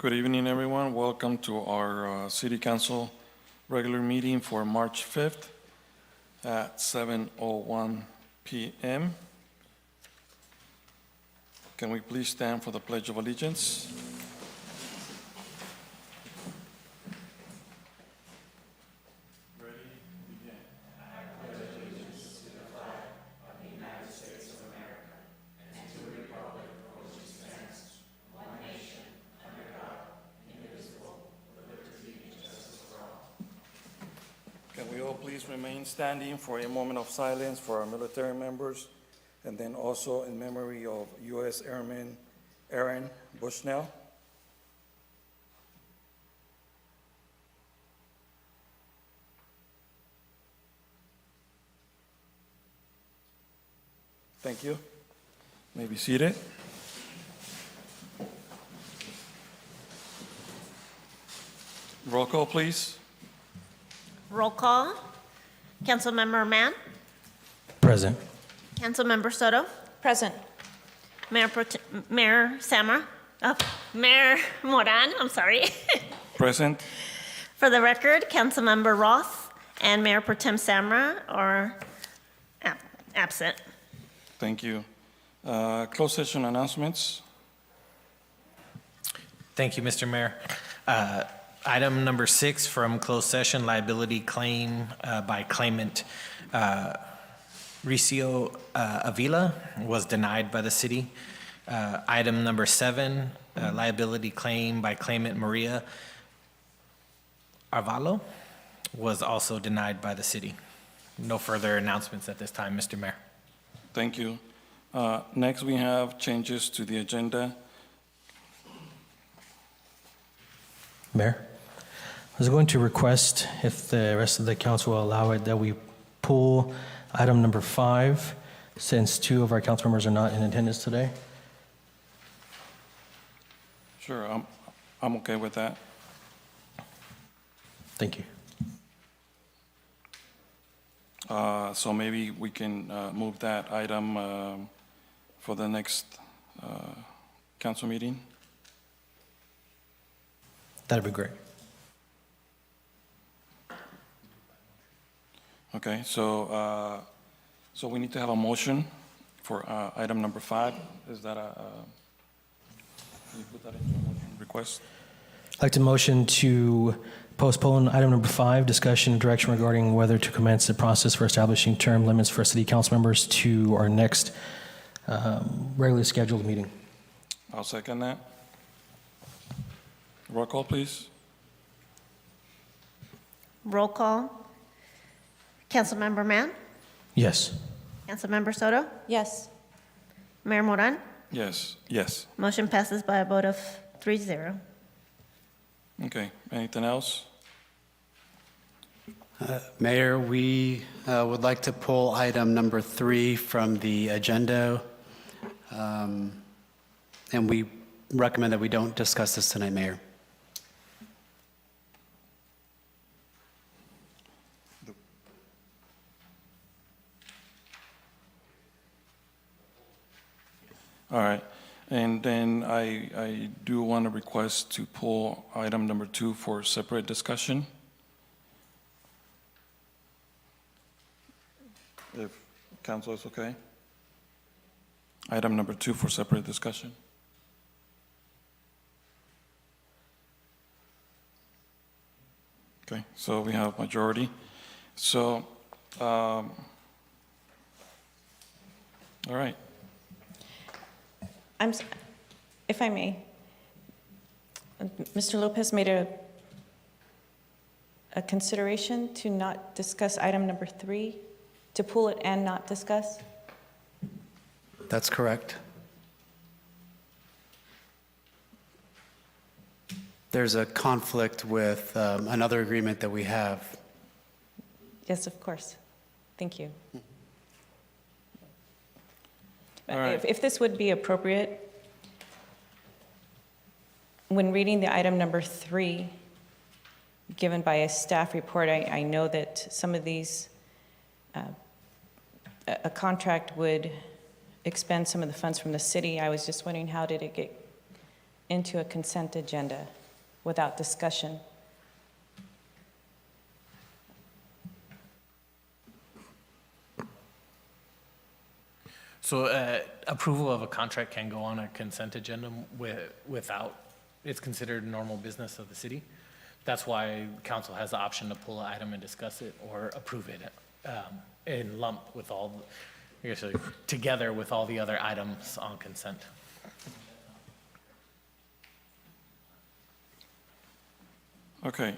Good evening, everyone. Welcome to our City Council regular meeting for March 5th at 7:01 p.m. Can we please stand for the Pledge of Allegiance? Can we all please remain standing for a moment of silence for our military members, and then also in memory of U.S. Airman Aaron Bushnell. Thank you. You may be seated. Roll call, please. Roll call. Councilmember Mann. Present. Councilmember Soto. Present. Mayor Samra. Mayor Moran, I'm sorry. Present. For the record, Councilmember Roth and Mayor Pro Tem Samra are absent. Thank you. Closed session announcements. Thank you, Mr. Mayor. Item number 6 from closed session, liability claim by claimant Ricio Avila was denied by the city. Item number 7, liability claim by claimant Maria Arvalo was also denied by the city. No further announcements at this time, Mr. Mayor. Thank you. Next, we have changes to the agenda. Mayor, I was going to request, if the rest of the council will allow it, that we pull item number 5, since 2 of our council members are not in attendance today. Sure, I'm okay with that. Thank you. So maybe we can move that item for the next council meeting. That'd be great. Okay, so we need to have a motion for item number 5. Is that can you put that into a motion request? I'd like to motion to postpone item number 5, discussion and direction regarding whether to commence the process for establishing term limits for city council members, to our next regularly scheduled meeting. I'll second that. Roll call, please. Roll call. Councilmember Mann. Yes. Councilmember Soto. Yes. Mayor Moran. Yes, yes. Motion passes by a vote of 3-0. Okay, anything else? Mayor, we would like to pull item number 3 from the agenda, and we recommend that we don't discuss this tonight, Mayor. All right, and then I do want to request to pull item number 2 for separate discussion. If council is okay. Item number 2 for separate discussion. Okay, so we have majority. So, all right. If I may, Mr. Lopez made a consideration to not discuss item number 3, to pull it and not discuss. That's correct. There's a conflict with another agreement that we have. Yes, of course. Thank you. All right. If this would be appropriate, when reading the item number 3, given by a staff report, I know that some of these, a contract would expend some of the funds from the city. I was just wondering, how did it get into a consent agenda? without discussion. So approval of a contract can go on a consent agenda without, it's considered normal business of the city. That's why council has the option to pull an item and discuss it or approve it in lump with all, I guess, together with all the other items on consent. Okay,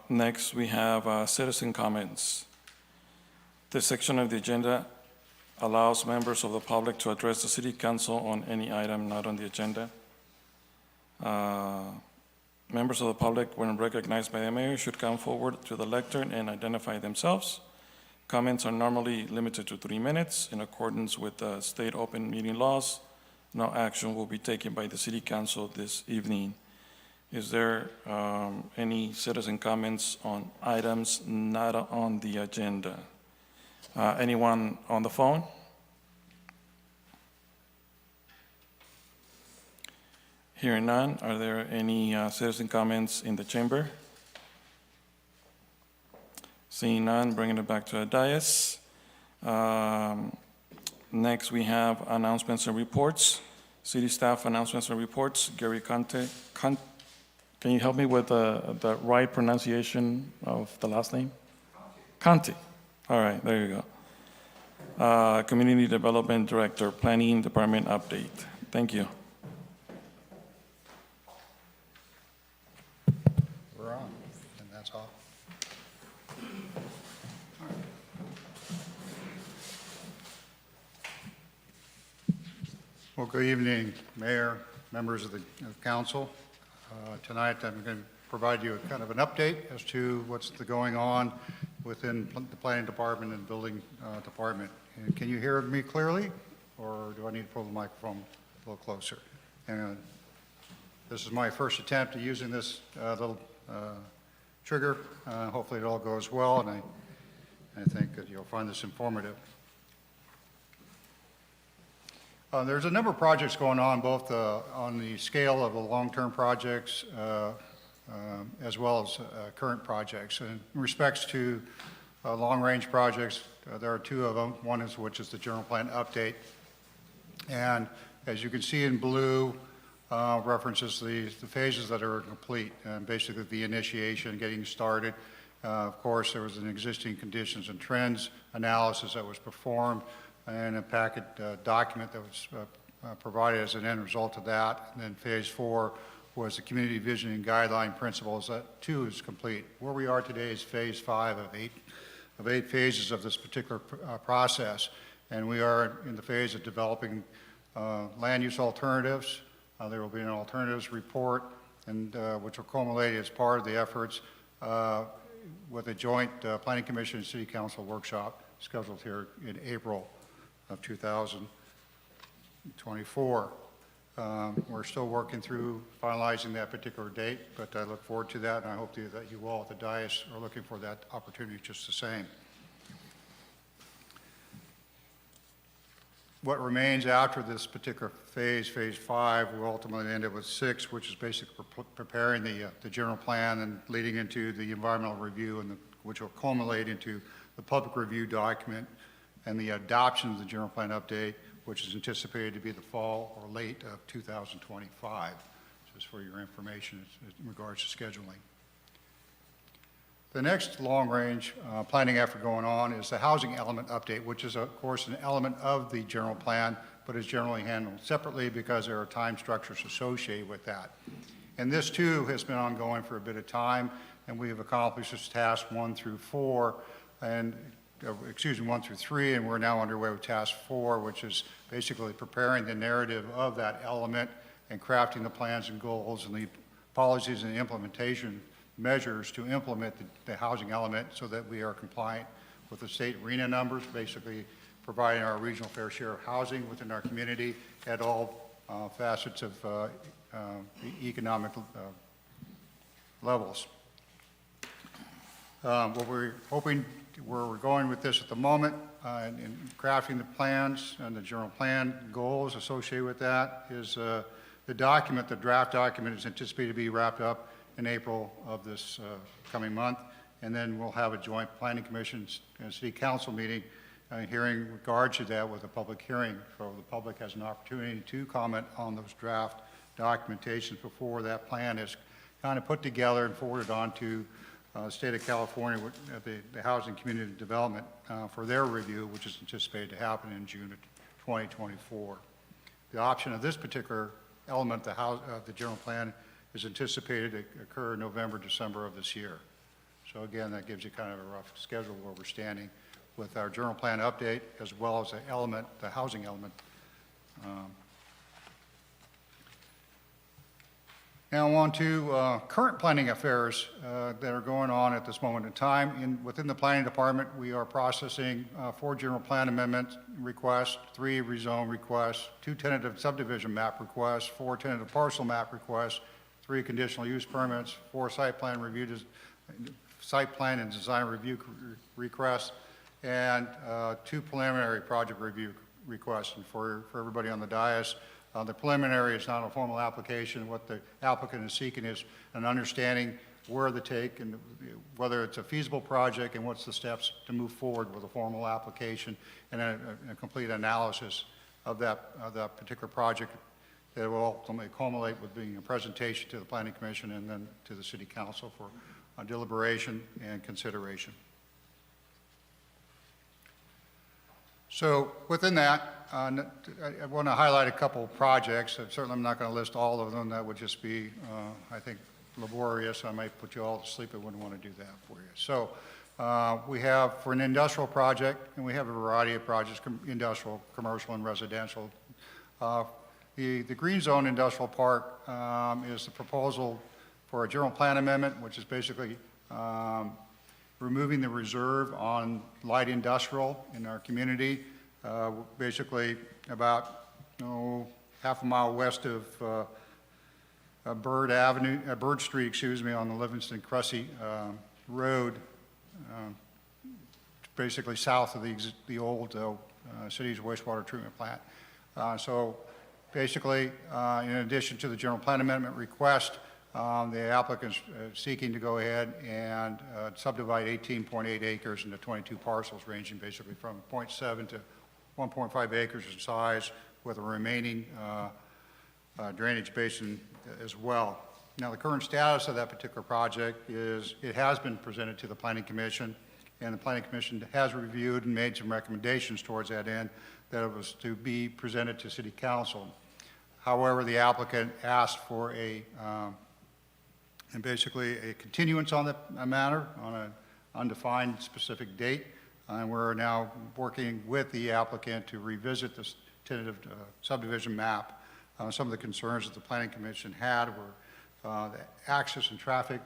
next we have citizen comments. This section of the agenda allows members of the public to address the city council on any item not on the agenda. Members of the public, when recognized by the mayor, should come forward to the lectern and identify themselves. Comments are normally limited to 3 minutes in accordance with the state open meeting laws. No action will be taken by the city council this evening. Is there any citizen comments on items not on the agenda? Anyone on the phone? Hearing none, are there any citizen comments in the chamber? Seeing none, bringing it back to the dais. Next, we have announcements and reports. City staff announcements and reports. Gary Conte, can you help me with the right pronunciation of the last name? Conte. All right, there you go. Community Development Director, Planning Department update. Thank you. We're on, and that's all. Well, good evening, Mayor, members of the council. Tonight, I'm going to provide you kind of an update as to what's going on within the planning department and building department. And can you hear me clearly, or do I need to pull the microphone a little closer? And this is my first attempt at using this little trigger. Hopefully it all goes well, and I think that you'll find this informative. There's a number of projects going on, both on the scale of the long-term projects as well as current projects. And in respects to long-range projects, there are two of them. One is which is the general plan update. And as you can see in blue, references the phases that are complete, and basically the initiation, getting started. Of course, there was an existing conditions and trends analysis that was performed, and a packet document that was provided as an end result of that. And then phase 4 was the community vision and guideline principles. That too is complete. Where we are today is phase 5 of eight phases of this particular process. And we are in the phase of developing land use alternatives. There will be an alternatives report, and which will culminate as part of the efforts with a joint Planning Commission and City Council workshop scheduled here in April of 2024. We're still working through finalizing that particular date, but I look forward to that, and I hope that you all at the dais are looking for that opportunity just the same. What remains after this particular phase, phase 5, will ultimately end up with 6, which is basically preparing the general plan and leading into the environmental review, and which will culminate into the public review document and the adoption of the general plan update, which is anticipated to be the fall or late of 2025, just for your information in regards to scheduling. The next long-range planning effort going on is the housing element update, which is, of course, an element of the general plan, but is generally handled separately because there are time structures associated with that. And this, too, has been ongoing for a bit of time, and we have accomplished this task 1 through 4, and 1 through 3, and we're now underway with task 4, which is basically preparing the narrative of that element and crafting the plans and goals and the policies and the implementation measures to implement the housing element so that we are compliant with the state RENA numbers, basically providing our regional fair share of housing within our community at all facets of economic levels. What we're hoping, where we're going with this at the moment, in crafting the plans and the general plan goals associated with that, is the document, the draft document, is anticipated to be wrapped up in April of this coming month. And then we'll have a joint planning commission and city council meeting hearing regards to that with a public hearing. So the public has an opportunity to comment on those draft documentations before that plan is kind of put together and forwarded on to the state of California, the Housing Community Development for their review, which is anticipated to happen in June of 2024. The option of this particular element of the general plan is anticipated to occur in November, December of this year. So again, that gives you kind of a rough schedule where we're standing with our general plan update, as well as the housing element. Now on to current planning affairs that are going on at this moment in time. Within the planning department, we are processing 4 general plan amendment requests, 3 rezone requests, 2 tentative subdivision map requests, 4 tentative parcel map requests, 3 conditional use permits, 4 site plan and design review requests, and 2 preliminary project review requests. And for everybody on the dais, the preliminary is not a formal application. What the applicant is seeking is an understanding where the take and whether it's a feasible project and what's the steps to move forward with a formal application and a complete analysis of that particular project that will ultimately culminate with being a presentation to the Planning Commission and then to the City Council for deliberation and consideration. So within that, I want to highlight a couple of projects. Certainly I'm not going to list all of them. That would just be, I think, laborious. I might put you all to sleep. I wouldn't want to do that for you. So we have, for an industrial project, and we have a variety of projects, industrial, commercial, and residential. The Green Zone Industrial Park is the proposal for a general plan amendment, which is basically removing the reserve on light industrial in our community, basically about half a mile west of Bird Street, on the Livingston Cressy Road, basically south of the old city's wastewater treatment plant. So basically, in addition to the general plan amendment request, the applicant's seeking to go ahead and subdivide 18.8 acres into 22 parcels ranging basically from 0.7 to 1.5 acres in size with a remaining drainage basin as well. Now, the current status of that particular project is it has been presented to the Planning Commission, and the Planning Commission has reviewed and made some recommendations towards that end that it was to be presented to City Council. However, the applicant asked for basically a continuance on the matter on an undefined specific date, and we're now working with the applicant to revisit this tentative subdivision map. Some of the concerns that the Planning Commission had were the access and traffic,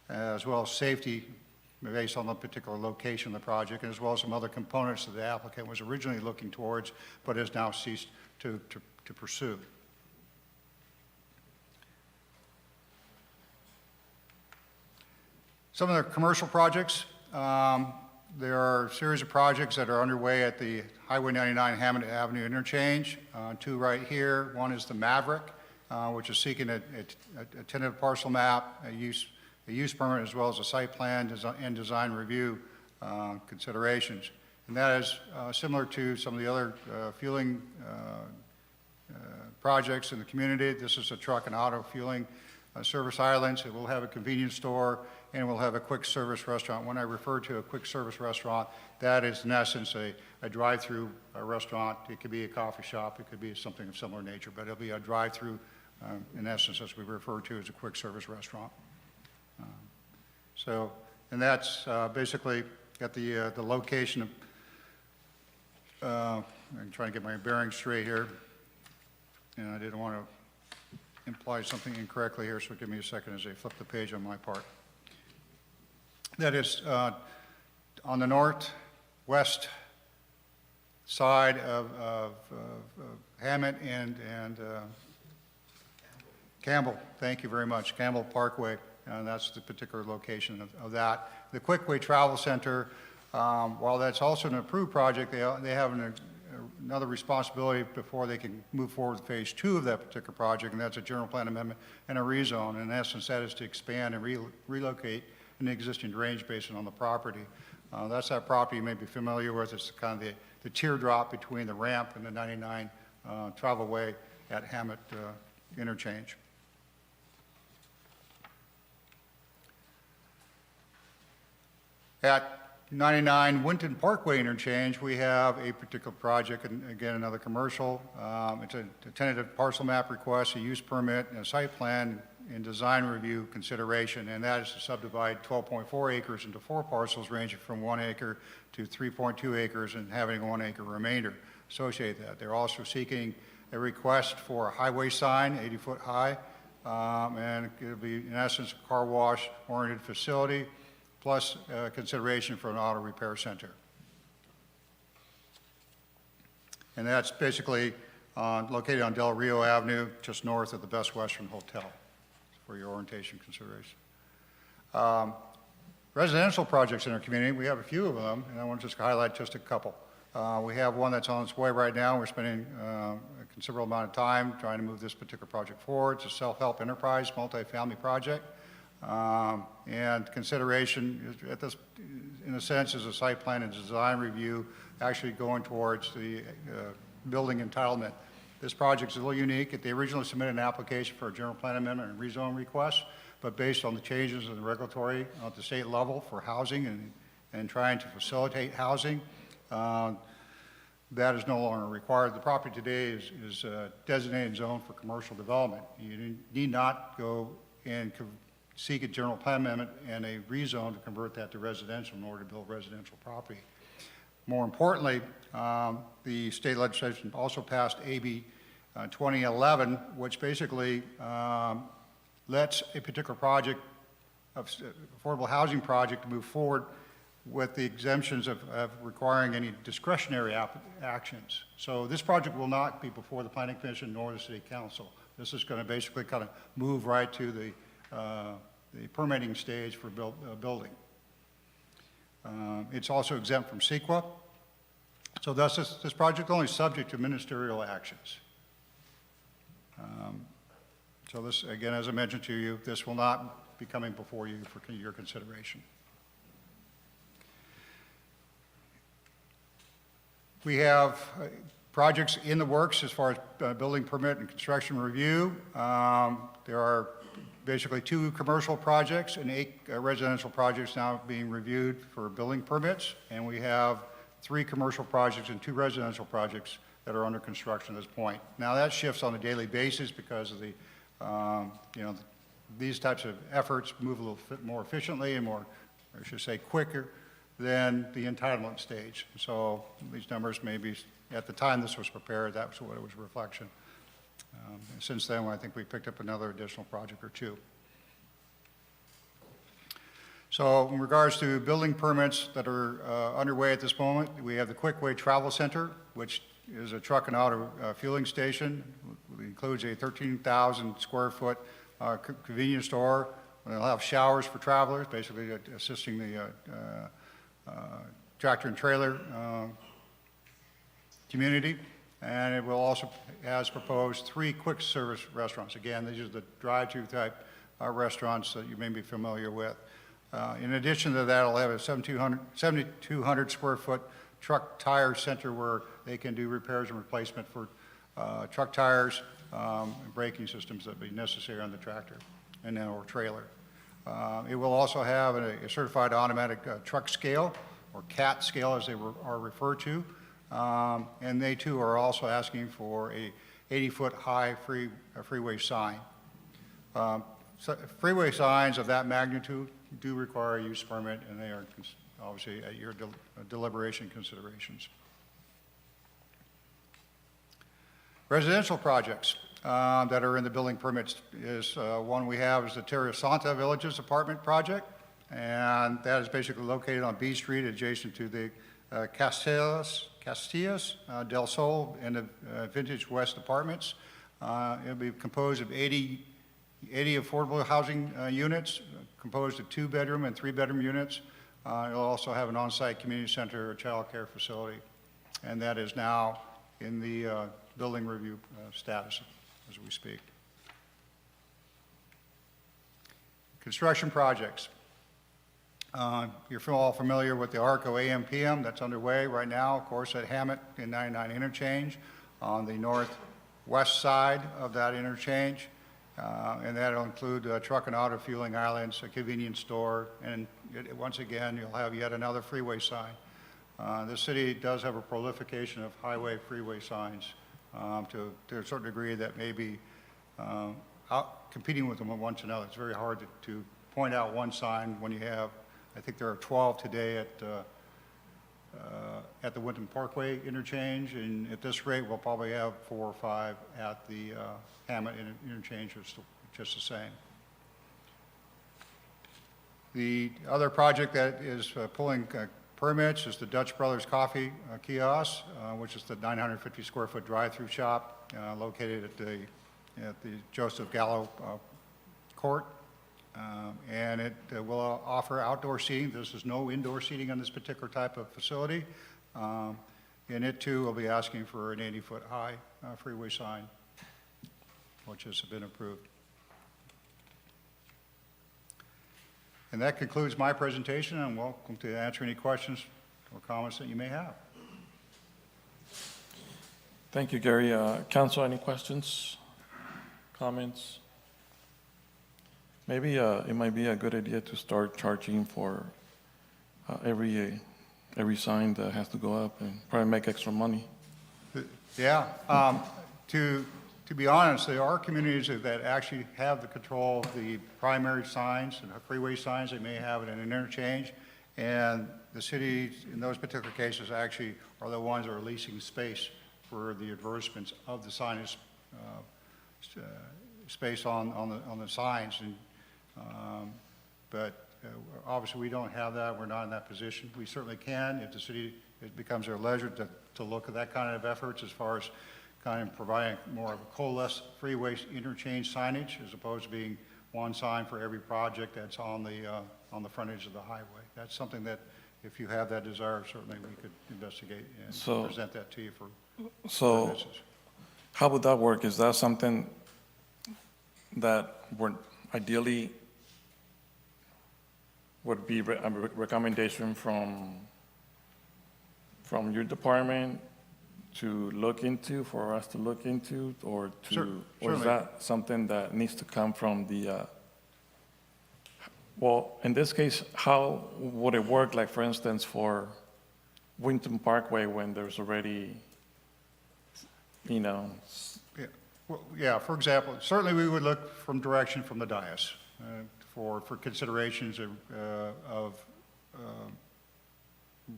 as well as safety based on the particular location of the project, and as well as some other components that the applicant was originally looking towards, but has now ceased to pursue. Some of the commercial projects, there are a series of projects that are underway at the Highway 99 Hammond Avenue interchange. 2 right here. One is the Maverick, which is seeking a tentative parcel map, a use permit, as well as a site plan and design review considerations. And that is similar to some of the other fueling projects in the community. This is a truck and auto fueling service islands. It will have a convenience store and we'll have a quick service restaurant. When I refer to a quick service restaurant, that is in essence a drive-through restaurant. It could be a coffee shop. It could be something of similar nature, but it'll be a drive-through in essence as we refer to as a quick service restaurant. And that's basically at the location of, I'm trying to get my bearings straight here, and I didn't want to imply something incorrectly here, so give me a second as I flip the page on my part. That is on the northwest side of Hammett and Campbell. Thank you very much. Campbell Parkway, and that's the particular location of that. The Quickway Travel Center, while that's also an approved project, they have another responsibility before they can move forward with phase 2 of that particular project, and that's a general plan amendment and a rezone. In essence, that is to expand and relocate an existing drainage basin on the property. That's that property you may be familiar with. It's kind of the teardrop between the ramp and the 99 travelway at Hammett interchange. At 99 Winton Parkway interchange, we have a particular project, and again, another commercial. It's a tentative parcel map request, a use permit, and a site plan and design review consideration, and that is to subdivide 12.4 acres into 4 parcels ranging from 1 acre to 3.2 acres and having a 1 acre remainder associated with that. They're also seeking a request for a highway sign, 80-foot high, and it'll be, in essence, a car wash oriented facility, plus consideration for an auto repair center. And that's basically located on Del Rio Avenue, just north of the Best Western Hotel, for your orientation consideration. Residential projects in our community, we have a few of them, and I want to just highlight just a couple. We have one that's on its way right now. We're spending a considerable amount of time trying to move this particular project forward. It's a self-help enterprise, multifamily project. And consideration at this, in a sense, is a site plan and design review actually going towards the building entitlement. This project is a little unique. They originally submitted an application for a general plan amendment and rezone request, but based on the changes in the regulatory at the state level for housing and trying to facilitate housing, that is no longer required. The property today is designated zone for commercial development. You need not go and seek a general plan amendment and a rezone to convert that to residential in order to build residential property. More importantly, the state legislation also passed AB 2011, which basically lets a particular project, affordable housing project, move forward with the exemptions of requiring any discretionary actions. So this project will not be before the Planning Commission nor the City Council. This is going to basically kind of move right to the permitting stage for building. It's also exempt from CEQA. So thus, this project is only subject to ministerial actions. So this, again, as I mentioned to you, this will not be coming before you for your consideration. We have projects in the works as far as building permit and construction review. There are basically 2 commercial projects and 8 residential projects now being reviewed for building permits, and we have 3 commercial projects and 2 residential projects that are under construction at this point. Now that shifts on a daily basis because of the, these types of efforts move a little bit more efficiently and more, I should say, quicker than the entitlement stage. So these numbers may be, at the time this was prepared, that was what it was a reflection. Since then, I think we picked up another additional project or 2. So in regards to building permits that are underway at this moment, we have the Quickway Travel Center, which is a truck and auto fueling station. It includes a 13,000 square foot convenience store. It'll have showers for travelers, basically assisting the tractor and trailer community. And it will also, as proposed, 3 quick service restaurants. Again, these are the drive-through type restaurants that you may be familiar with. In addition to that, it'll have a 7,200 square foot truck tire center where they can do repairs and replacement for truck tires and braking systems that be necessary on the tractor and or trailer. It will also have a certified automatic truck scale, or CAT scale as they are referred to. And they too are also asking for a 80-foot high freeway sign. So freeway signs of that magnitude do require a use permit, and they are obviously at your deliberation considerations. Residential projects that are in the building permits is one we have is the Terra Santa Villages apartment project, and that is basically located on B Street adjacent to the Castillas del Sol and the Vintage West Apartments. It'll be composed of 80 affordable housing units, composed of 2-bedroom and 3-bedroom units. It'll also have an on-site community center or child care facility, and that is now in the building review status as we speak. Construction projects. You're all familiar with the ARCO AM/PM that's underway right now, of course, at Hammett and 99 Interchange on the northwest side of that interchange. And that'll include truck and auto fueling islands, a convenience store, and once again, you'll have yet another freeway sign. The city does have a proliferation of highway freeway signs to a certain degree that may be out competing with them one to another. It's very hard to point out one sign when you have, I think there are 12 today at the Winton Parkway interchange, and at this rate, we'll probably have 4 or 5 at the Hammett interchange, just the same. The other project that is pulling permits is the Dutch Brothers Coffee Kiosk, which is the 950 square foot drive-through shop located at the Joseph Gallo Court. And it will offer outdoor seating. This is no indoor seating on this particular type of facility. And it too will be asking for an 80-foot high freeway sign, which has been approved. And that concludes my presentation. I'm welcome to answer any questions or comments that you may have. Thank you, Gary. Council, any questions, comments? Maybe it might be a good idea to start charging for every sign that has to go up and probably make extra money. Yeah. To be honest, there are communities that actually have the control of the primary signs and freeway signs. They may have it in an interchange, and the city, in those particular cases, actually are the ones that are leasing space for the advertisements of the signage space on the signs. And but obviously, we don't have that. We're not in that position. We certainly can if the city, it becomes their leisure to look at that kind of efforts as far as kind of providing more of a coalesced freeway interchange signage as opposed to being one sign for every project that's on the frontage of the highway. That's something that, if you have that desire, certainly we could investigate and present that to you for business. How would that work? Is that something that would ideally would be a recommendation from your department to look into, for us to look into, or or is that something that needs to come from the, well, in this case, how would it work, like, for instance, for Winton Parkway when there's already, you know? Yeah. Well, yeah, for example, certainly we would look from direction from the dais for considerations of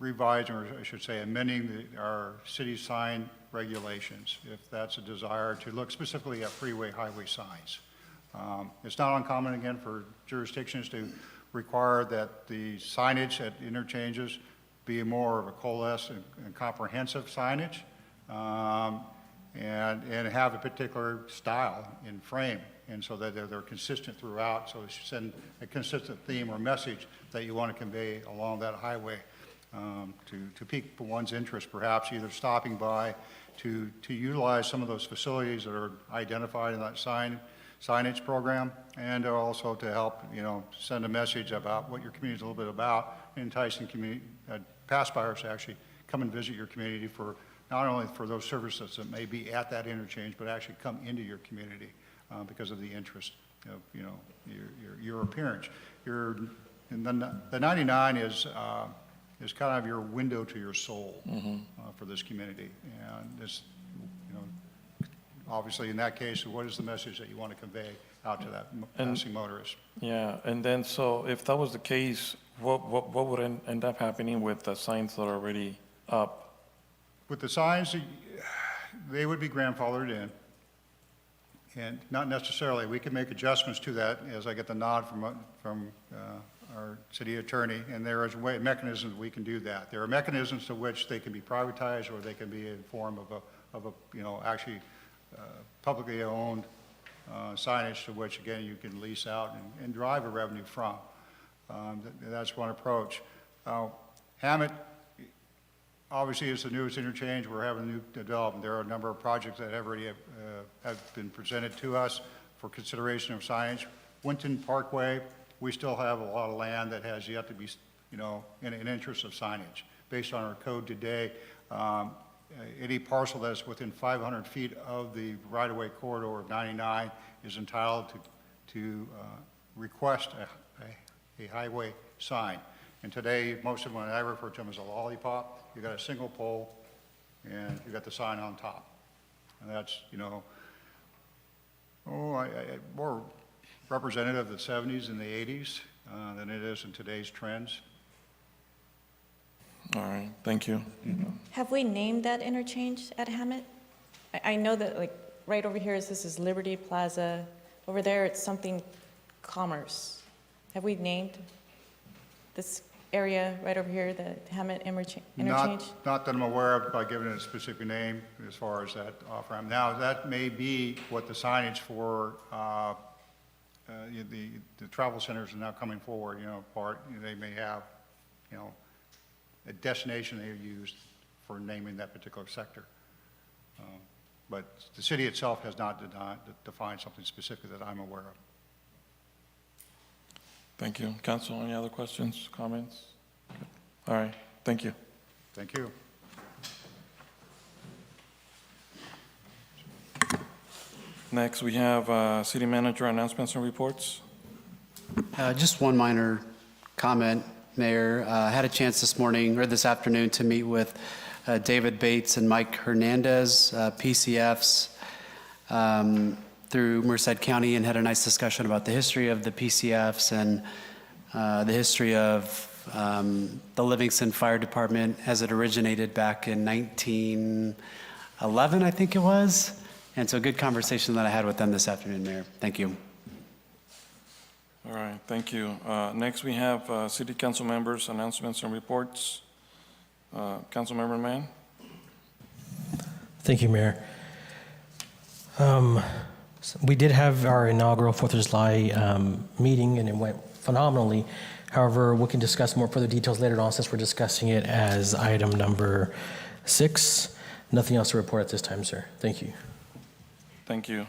revising, or I should say amending our city sign regulations, if that's a desire to look specifically at freeway highway signs. It's not uncommon, again, for jurisdictions to require that the signage at interchanges be more of a coalesced and comprehensive signage, and have a particular style in frame, and so that they're consistent throughout, so it should send a consistent theme or message that you want to convey along that highway. To pique one's interest, perhaps either stopping by to utilize some of those facilities that are identified in that signage program, and also to help, send a message about what your community is a little bit about, enticing community past buyers to actually come and visit your community for not only for those services that may be at that interchange, but actually come into your community because of the interest of your appearance. The 99 is kind of your window to your soul for this community. And this, obviously in that case, what is the message that you want to convey out to that passing motorist? Yeah, and then so if that was the case, what would end up happening with the signs that are already up? With the signs, they would be grandfathered in. And not necessarily, we can make adjustments to that as I get the nod from our city attorney, and there is mechanisms we can do that. There are mechanisms to which they can be privatized, or they can be in form of a actually publicly owned signage to which, again, you can lease out and drive a revenue from. That's one approach. Hammett obviously, it's the newest interchange, we're having new development. There are a number of projects that have already have been presented to us for consideration of signage. Winton Parkway, we still have a lot of land that has yet to be, in interest of signage. Based on our code today, any parcel that's within 500 feet of the right-of-way corridor of 99 is entitled to request a highway sign. And today, most of them, when I refer to them as a lollipop, you got a single pole and you got the sign on top. And that's, more representative of the 70s and the 80s than it is in today's trends. All right, thank you. Have we named that interchange at Hammett? I know that, like, right over here, this is Liberty Plaza. Over there, it's something Commerce. Have we named this area right over here, the Hammett interchange? Not that I'm aware of by giving it a specific name as far as that off-ramp. Now, that may be what the signage for the travel centers are now coming forward, they may have, a destination they've used for naming that particular sector. But the city itself has not defined something specific that I'm aware of. Thank you. Council, any other questions, comments? Good. All right, thank you. Thank you. Next, we have city manager announcements and reports. Just one minor comment, Mayor. I had a chance this afternoon to meet with David Bates and Mike Hernandez, PCFs, through Merced County, and had a nice discussion about the history of the PCFs and the history of the Livingston Fire Department as it originated back in 1911, I think it was. And so good conversation that I had with them this afternoon, Mayor. Thank you. All right, thank you. Next, we have city council members' announcements and reports. Councilmember Mann. Thank you, Mayor. We did have our inaugural 4th of July meeting, and it went phenomenally. However, we can discuss more further details later on since we're discussing it as item number 6. Nothing else to report at this time, sir. Thank you. Thank you.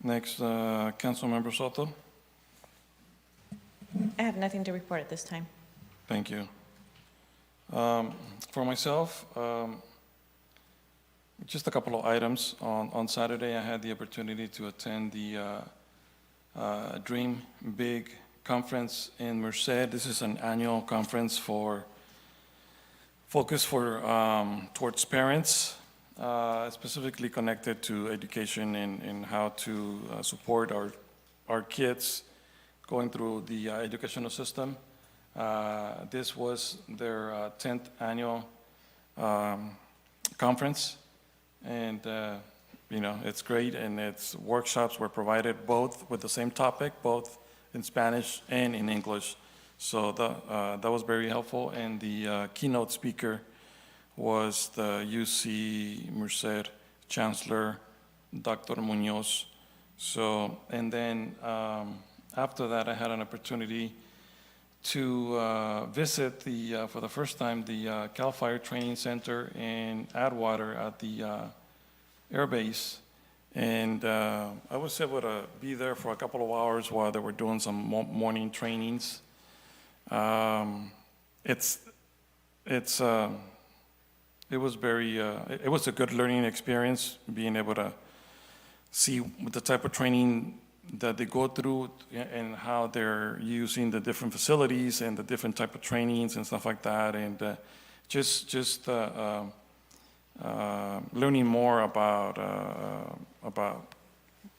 Next, Councilmember Soto. I have nothing to report at this time. Thank you. For myself, just a couple of items. On Saturday, I had the opportunity to attend the Dream Big conference in Merced. This is an annual conference focused towards parents, specifically connected to education and how to support our kids going through the educational system. This was their 10th annual conference, and it's great, and its workshops were provided both with the same topic, both in Spanish and in English. So that was very helpful, and the keynote speaker was the UC Merced Chancellor, Dr. Munoz. So, and then after that, I had an opportunity to visit for the first time, the Cal Fire Training Center in Atwater at the Air Base. And I was able to be there for a couple of hours while they were doing some morning trainings. It was a good learning experience, being able to see the type of training that they go through and how they're using the different facilities and the different type of trainings and stuff like that, and just learning more about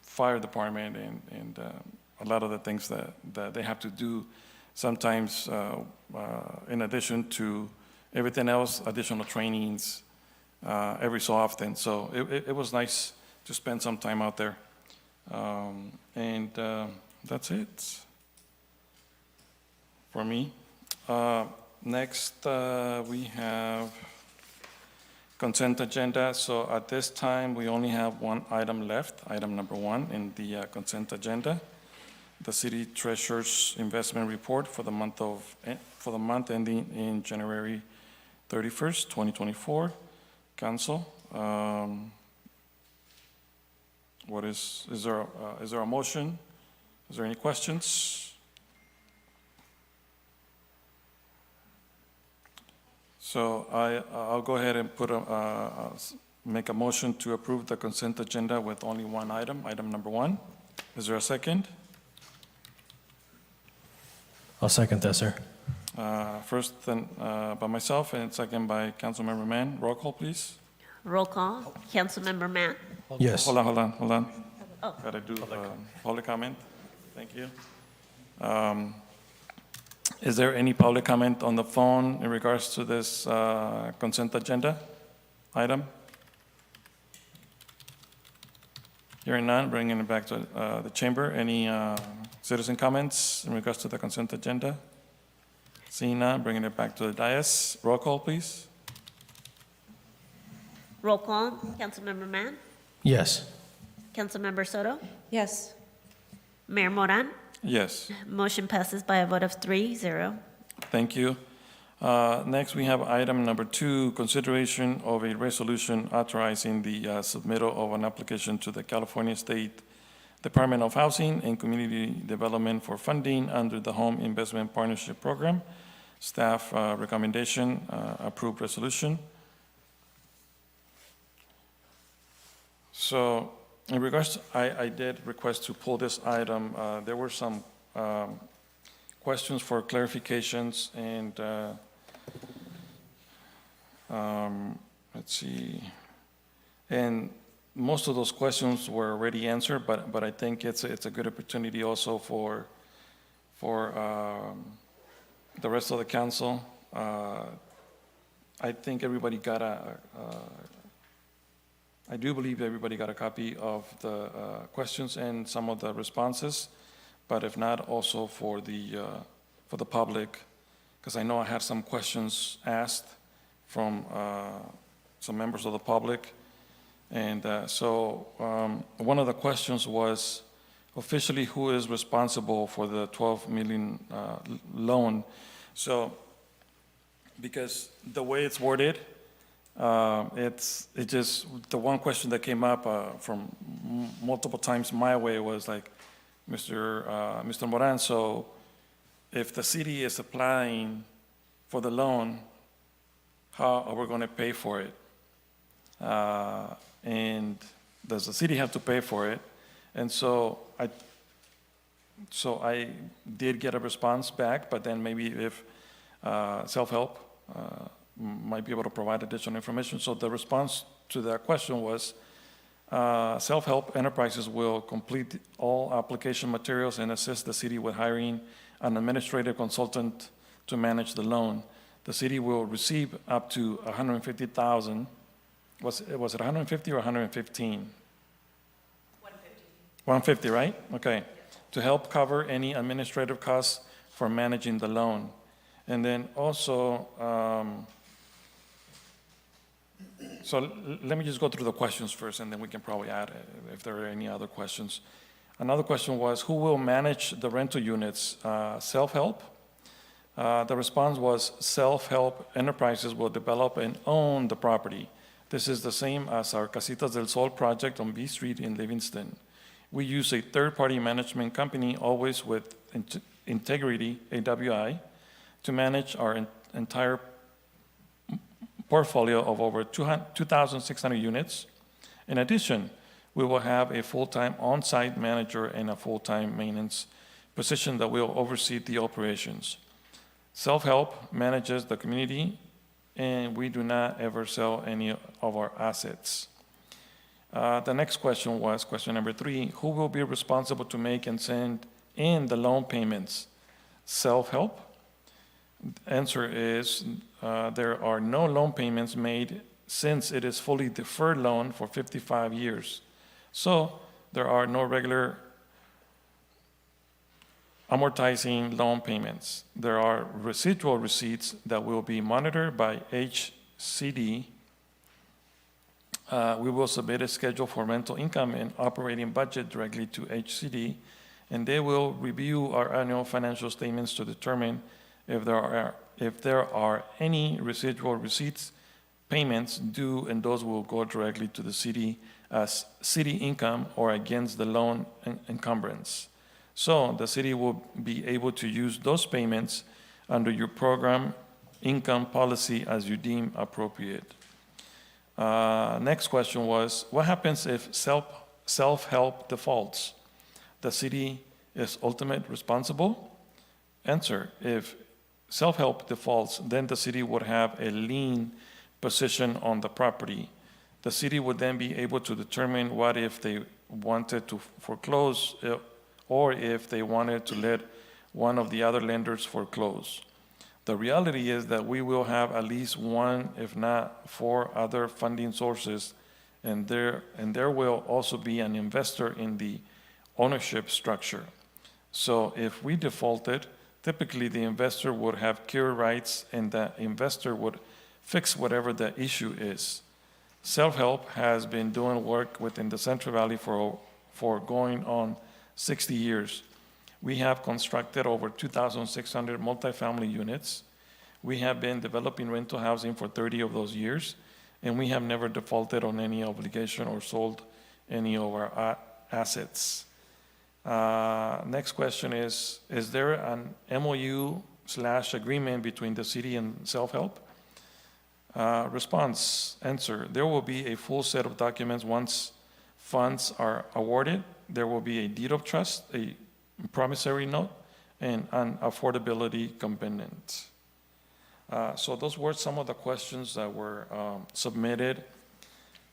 fire department and a lot of the things that they have to do sometimes in addition to everything else, additional trainings every so often. So it was nice to spend some time out there. And that's it for me. Next, we have consent agenda. So at this time, we only have one item left, item number 1 in the consent agenda. The city treasurer's investment report for the month ending in January 31st, 2024. Council, is there a motion? Is there any questions? So I'll go ahead and make a motion to approve the consent agenda with only one item, item number 1. Is there a second? I'll second that, sir. First then by myself and second by Councilmember Mann. Roll call, please. Roll call. Councilmember Mann. Yes. Hold on. Oh. Gotta do public comment. Thank you. Is there any public comment on the phone in regards to this consent agenda item? Hearing none, bringing it back to the chamber. Any citizen comments in regards to the consent agenda? Seeing none, bringing it back to the dais. Roll call, please. Roll call. Councilmember Mann. Yes. Councilmember Soto. Yes. Mayor Moran. Yes. Motion passes by a vote of 3-0. Thank you. Next, we have item number 2, consideration of a resolution authorizing the submittal of an application to the California State Department of Housing and Community Development for funding under the Home Investment Partnership Program. Staff recommendation, approved resolution. So in regards, I did request to pull this item. There were some questions for clarifications and let's see. And most of those questions were already answered, but I think it's a good opportunity also for the rest of the council. I think everybody got I do believe everybody got a copy of the questions and some of the responses, but if not, also for the public, because I know I had some questions asked from some members of the public. And so one of the questions was, officially, who is responsible for the $12 million loan? So, because the way it's worded, it just, the one question that came up from multiple times my way was like, Mr. Moran, so if the city is applying for the loan, how are we going to pay for it? And does the city have to pay for it? And so I did get a response back, but then maybe if self-help might be able to provide additional information. So the response to that question was, self-help enterprises will complete all application materials and assist the city with hiring an administrative consultant to manage the loan. The city will receive up to $150,000. Was it 150 or 115? 150. 150, right? Okay. To help cover any administrative costs for managing the loan. And then also, so let me just go through the questions first, and then we can probably add if there are any other questions. Another question was, who will manage the rental units? Self-help? The response was, self-help enterprises will develop and own the property. This is the same as our Casitas del Sol project on B Street in Livingston. We use a third-party management company, always with Integrity, AWI, to manage our entire portfolio of over 2,600 units. In addition, we will have a full-time on-site manager and a full-time maintenance position that will oversee the operations. Self-help manages the community, and we do not ever sell any of our assets. The next question was question number 3, who will be responsible to make and send in the loan payments? Self-help? Answer is there are no loan payments made since it is fully deferred loan for 55 years. So there are no regular amortizing loan payments. There are residual receipts that will be monitored by HCD. We will submit a schedule for rental income and operating budget directly to HCD, and they will review our annual financial statements to determine if there are if there are any residual receipts, payments due, and those will go directly to the city as city income or against the loan encumbrance. So the city will be able to use those payments under your program income policy as you deem appropriate. Next question was, what happens if self-help defaults? The city is ultimate responsible? Answer, if self-help defaults, then the city would have a lien position on the property. The city would then be able to determine what if they wanted to foreclose or if they wanted to let one of the other lenders foreclose. The reality is that we will have at least one, if not 4 other funding sources, and there will also be an investor in the ownership structure. So if we defaulted, typically the investor would have cure rights and the investor would fix whatever the issue is. Self-help has been doing work within the Central Valley for going on 60 years. We have constructed over 2,600 multifamily units. We have been developing rental housing for 30 of those years, and we have never defaulted on any obligation or sold any of our assets. Next question is there an MOU/agreement between the city and self-help? Response, answer, there will be a full set of documents once funds are awarded. There will be a deed of trust, a promissory note, and an affordability component. So those were some of the questions that were submitted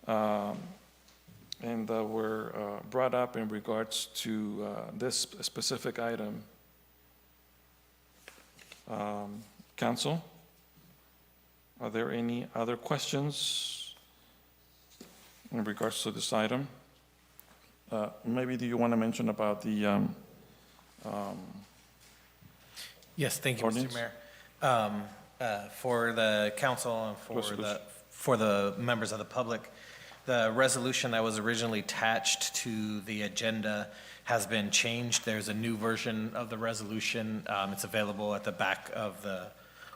and that were brought up in regards to this specific item. Council, are there any other questions in regards to this item? Maybe do you want to mention about the Yes, thank you, ordinance? Mr. Mayor. For the council and for the members of the public, the resolution that was originally attached to the agenda has been changed. There's a new version of the resolution. It's available at the back of the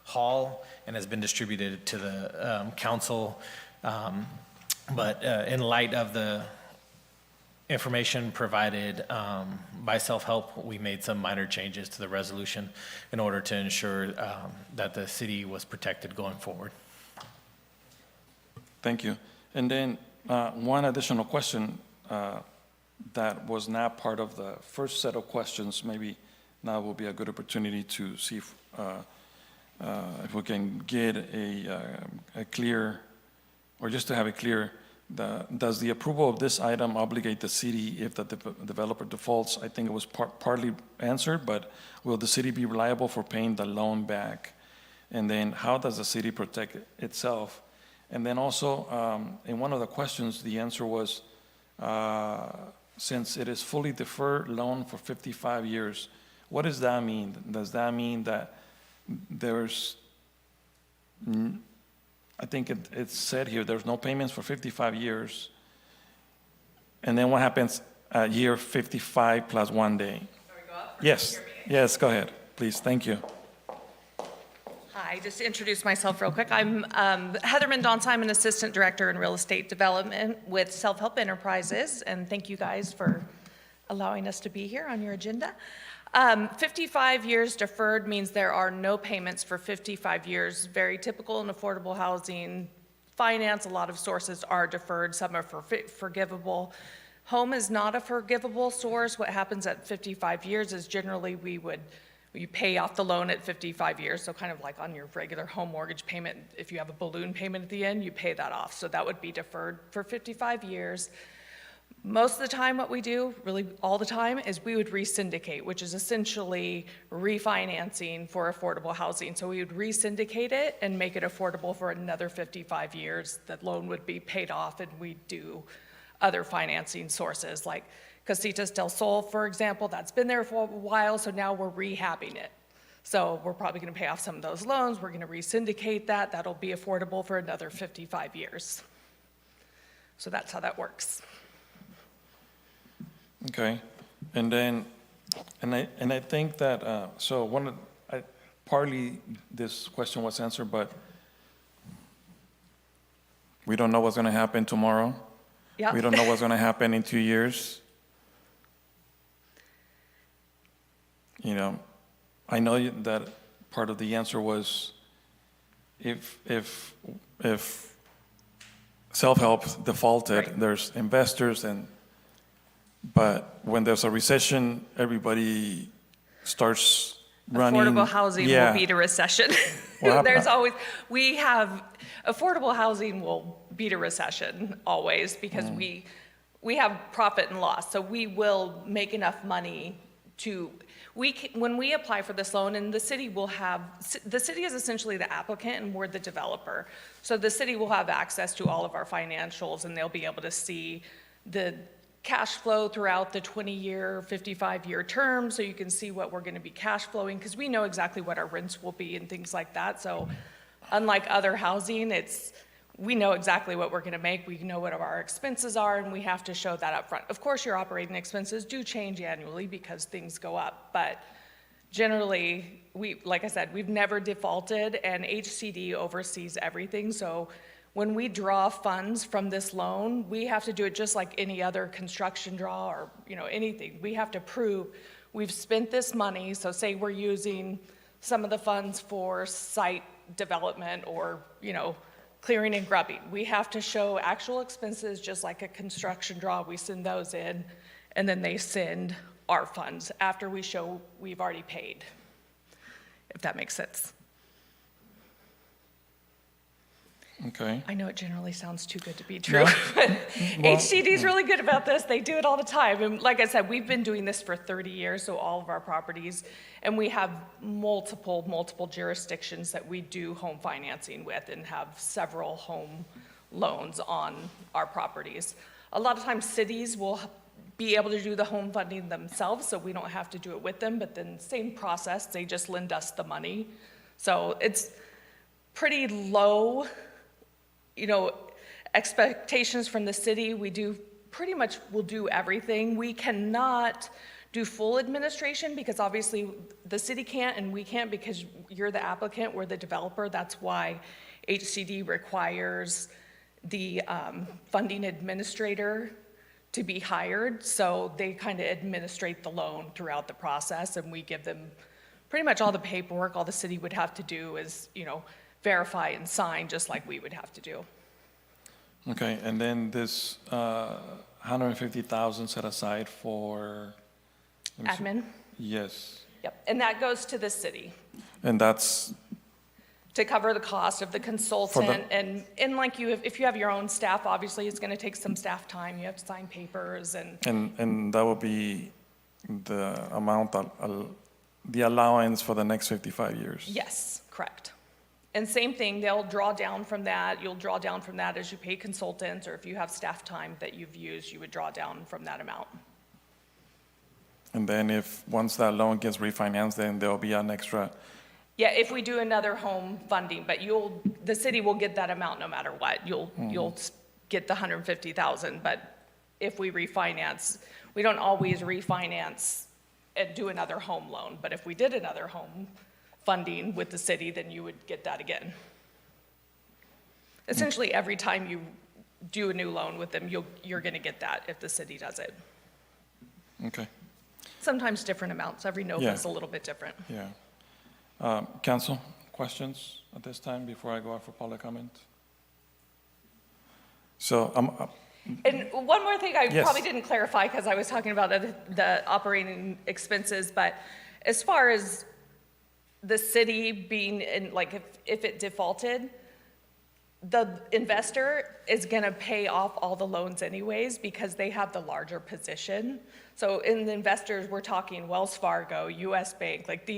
hall and has been distributed to the council. But in light of the information provided by self-help, we made some minor changes to the resolution in order to ensure that the city was protected going forward. Thank you. And then one additional question that was not part of the first set of questions, maybe now will be a good opportunity to see if we can get a clear, or just to have it clear, does the approval of this item obligate the city if the developer defaults? I think it was partly answered, but will the city be liable for paying the loan back? And then how does the city protect itself? And then also, in one of the questions, the answer was, since it is fully deferred loan for 55 years, what does that mean? Does that mean that there's, I think it's said here, there's no payments for 55 years. And then what happens at year 55 plus 1 day? Yes, yes, go ahead, please, thank you. Hi, just to introduce myself real quick. I'm Heather Mendonça. I'm an Assistant Director in Real Estate Development with Self-Help Enterprises, and thank you guys for allowing us to be here on your agenda. 55 years deferred means there are no payments for 55 years. Very typical in affordable housing finance. A lot of sources are deferred, some are forgivable. Home is not a forgivable source. What happens at 55 years is generally you pay off the loan at 55 years, so kind of like on your regular home mortgage payment, if you have a balloon payment at the end, you pay that off. So that would be deferred for 55 years. Most of the time what we do, really all the time, is we would re-syndicate, which is essentially refinancing for affordable housing. So we would re-syndicate it and make it affordable for another 55 years. That loan would be paid off, and we'd do other financing sources like Casitas del Sol, for example. That's been there for a while, so now we're rehabbing it. So we're probably going to pay off some of those loans. We're going to re-syndicate that. That'll be affordable for another 55 years. So that's how that works. Okay, and then, and I think that, so partly this question was answered, but we don't know what's going to happen tomorrow. Yeah. We don't know what's going to happen in 2 years. You know, I know that part of the answer was if self-help defaulted, Right. there's investors but when there's a recession, everybody starts running. Affordable housing Yeah. will beat a recession. Well, There's always, affordable housing will beat a recession always because we have profit and loss. So we will make enough money when we apply for this loan, and the city is essentially the applicant and we're the developer. So the city will have access to all of our financials and they'll be able to see the cash flow throughout the 20-year, 55-year term, so you can see what we're gonna be cash flowing, because we know exactly what our rents will be and things like that. So unlike other housing, we know exactly what we're gonna make, we know what our expenses are, and we have to show that up front. Of course, your operating expenses do change annually because things go up, but generally, like I said, we've never defaulted, and HCD oversees everything, so when we draw funds from this loan, we have to do it just like any other construction draw or, anything. We have to prove we've spent this money, so say we're using some of the funds for site development or, clearing and grubbing. We have to show actual expenses just like a construction draw. We send those in, and then they send our funds after we show we've already paid, if that makes sense. Okay. I know it generally sounds too good to be true, but HCD is really good about this. They do it all the time. And like I said, we've been doing this for 30 years, so all of our properties, and we have multiple jurisdictions that we do home financing with and have several home loans on our properties. A lot of times cities will be able to do the home funding themselves, so we don't have to do it with them, but then same process, they just lend us the money. So it's pretty low expectations from the city. We do pretty much, we'll do everything. We cannot do full administration because obviously the city can't and we can't because you're the applicant, we're the developer. That's why HCD requires the funding administrator to be hired. So they kind of administrate the loan throughout the process, and we give them pretty much all the paperwork. All the city would have to do is, verify and sign just like we would have to do. Okay, and then this 150,000 set aside for? let me see. Admin? Yes, Yep, and that goes to the city and that's, to cover the cost of the consultant. And like if you have your own staff, obviously it's gonna take some staff time. You have to sign papers and and that will be the amount, the allowance for the next 55 years? yes, correct. And same thing, they'll draw down from that. You'll draw down from that as you pay consultants, or if you have staff time that you've used, you would draw down from that amount. And then once that loan gets refinanced, then there'll be an extra, Yeah, if we do another home funding, but the city will get that amount no matter what. You'll get the 150,000, but if we refinance, we don't always refinance and do another home loan, but if we did another home funding with the city, then you would get that again. Essentially, every time you do a new loan with them, you're gonna get that if the city does it. okay, Sometimes different amounts, every NOVA is a little bit different. yeah. Council, questions at this time before I go out for public comment? So, And one more thing I Yes. probably didn't clarify, because I was talking about the operating expenses, but as far as the city being in, like, if it defaulted, the investor is gonna pay off all the loans anyways because they have the larger position. So in the investors, we're talking Wells Fargo, US Bank, like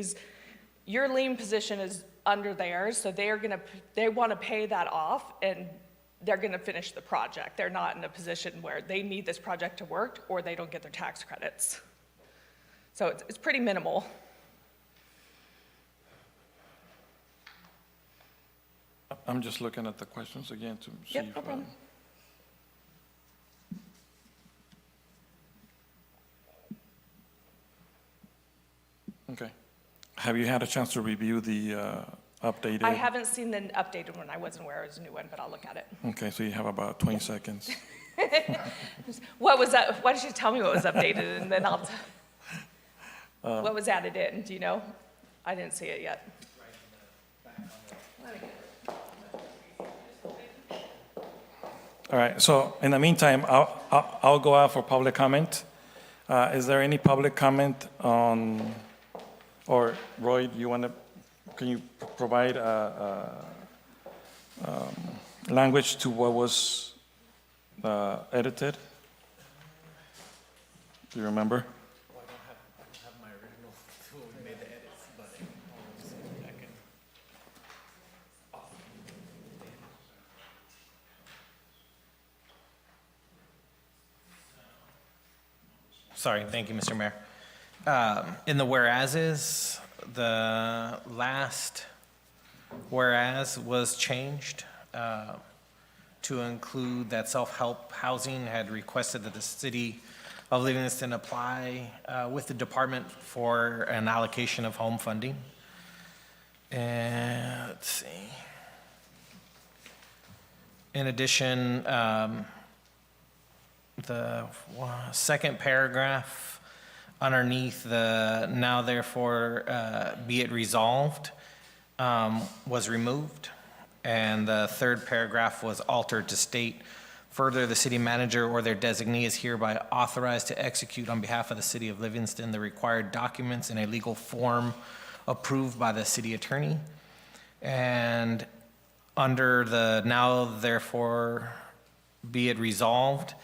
your lien position is under theirs, so they wanna pay that off and they're gonna finish the project. They're not in a position where they need this project to work or they don't get their tax credits. So it's pretty minimal. I'm just looking at the questions again to see Yep, if, no problem. Okay. Have you had a chance to review the updated? I haven't seen the updated one. I wasn't aware it was a new one, but I'll look at it. Okay, so you have about 20 seconds. What was that? Why don't you tell me what was updated and then I'll, what was added in? Do you know? I didn't see it yet. All right, so in the meantime, I'll go out for public comment. Is there any public comment on, or Roy, do you want to, can you provide language to what was edited? Do you remember? Sorry, thank you, Mr. Mayor. In the whereases, the last whereas was changed to include that self-help housing had requested that the city of Livingston apply with the department for an allocation of home funding. And let's see. In addition, the second paragraph underneath the now therefore be it resolved was removed. And the third paragraph was altered to state, further, the city manager or their designee is hereby authorized to execute on behalf of the city of Livingston the required documents in a legal form approved by the city attorney. And under the now therefore be it resolved,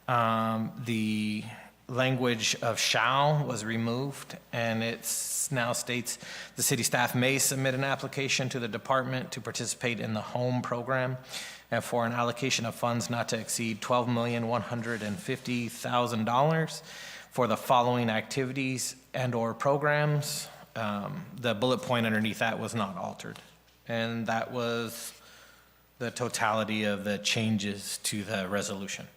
the language of shall was removed, and it now states the city staff may submit an application to the department to participate in the home program and for an allocation of funds not to exceed $12,150,000 for the following activities and or programs. The bullet point underneath that was not altered. And that was the totality of the changes to the resolution.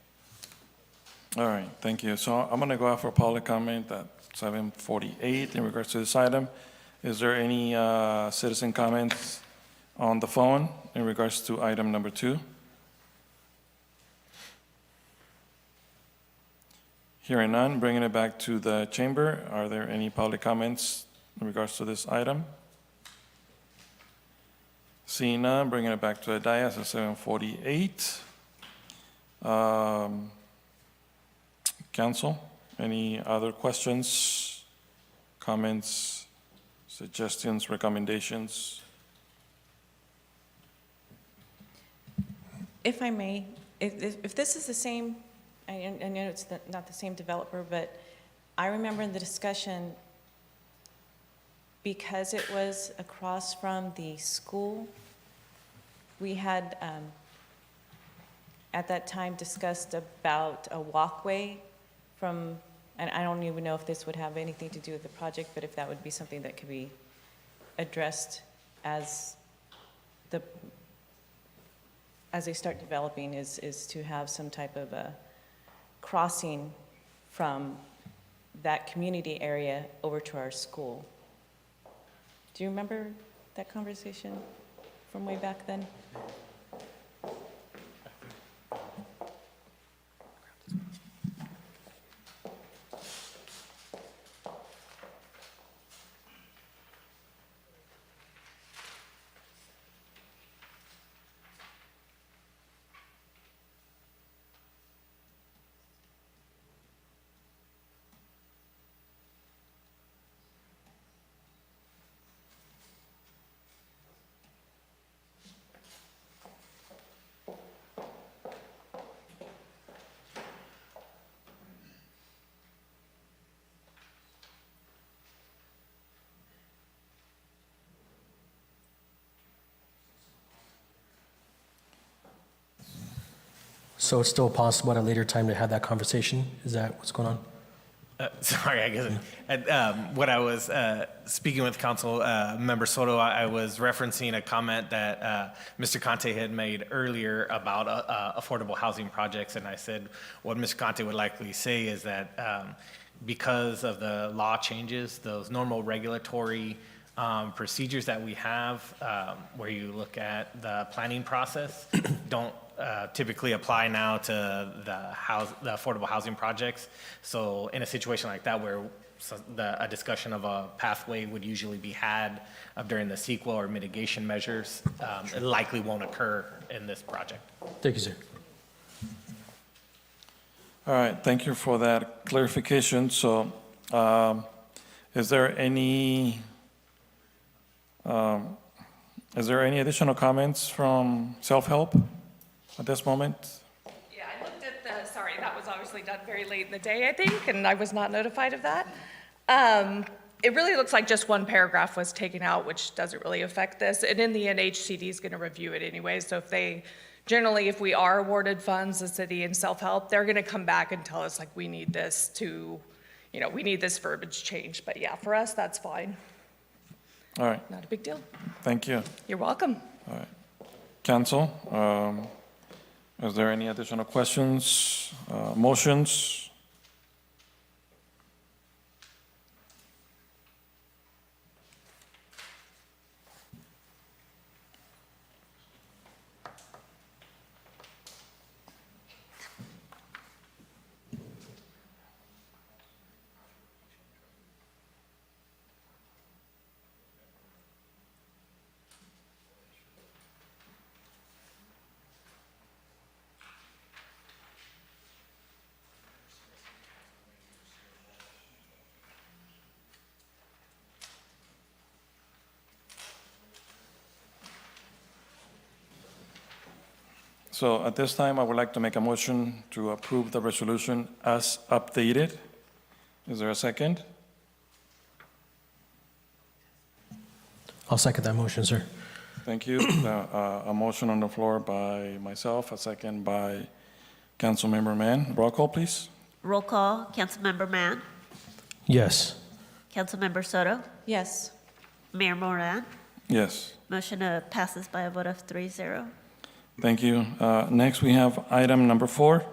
All right, thank you. So I'm going to go out for public comment at 7:48 in regards to this item. Is there any citizen comments on the phone in regards to item number 2? Hearing none, bringing it back to the chamber. Are there any public comments in regards to this item? Seeing none, bringing it back to the dais at 7:48. Council, any other questions, comments, suggestions, recommendations? If I may, if this is the same, I know it's not the same developer, but I remember in the discussion, because it was across from the school, we had at that time discussed about a walkway from, and I don't even know if this would have anything to do with the project, but if that would be something that could be addressed as they start developing, is to have some type of a crossing from that community area over to our school. Do you remember that conversation from way back then? So it's still possible at a later time to have that conversation? Is that what's going on? Sorry, I guess. When I was speaking with Council Member Soto, I was referencing a comment that Mr. Conte had made earlier about affordable housing projects, and I said what Mr. Conte would likely say is that because of the law changes, those normal regulatory procedures that we have, where you look at the planning process, don't typically apply now to the affordable housing projects. So in a situation like that, where a discussion of a pathway would usually be had during the CEQA or mitigation measures, it likely won't occur in this project. Thank you, sir. All right, thank you for that clarification. So, is there any additional comments from self-help at this moment? Yeah, I looked at sorry, that was obviously done very late in the day, I think, and I was not notified of that. It really looks like just one paragraph was taken out, which doesn't really affect this. And in the end, HCD is going to review it anyway. So if we are awarded funds, the city and self-help, they're going to come back and tell us, like, we need this we need this verbiage change. But yeah, for us, that's fine. All right, Not a big deal. thank you. You're welcome. Council, is there any additional questions, motions? So at this time, I would like to make a motion to approve the resolution as updated. Is there a second? I'll second that motion, sir. Thank you. A motion on the floor by myself, a second by Councilmember Mann. Roll call, please. Roll call, Councilmember Mann, Yes. Councilmember Soto, Yes. Mayor Moran. Yes. Motion passes by a vote of 3-0. Thank you. Next, we have item number 4.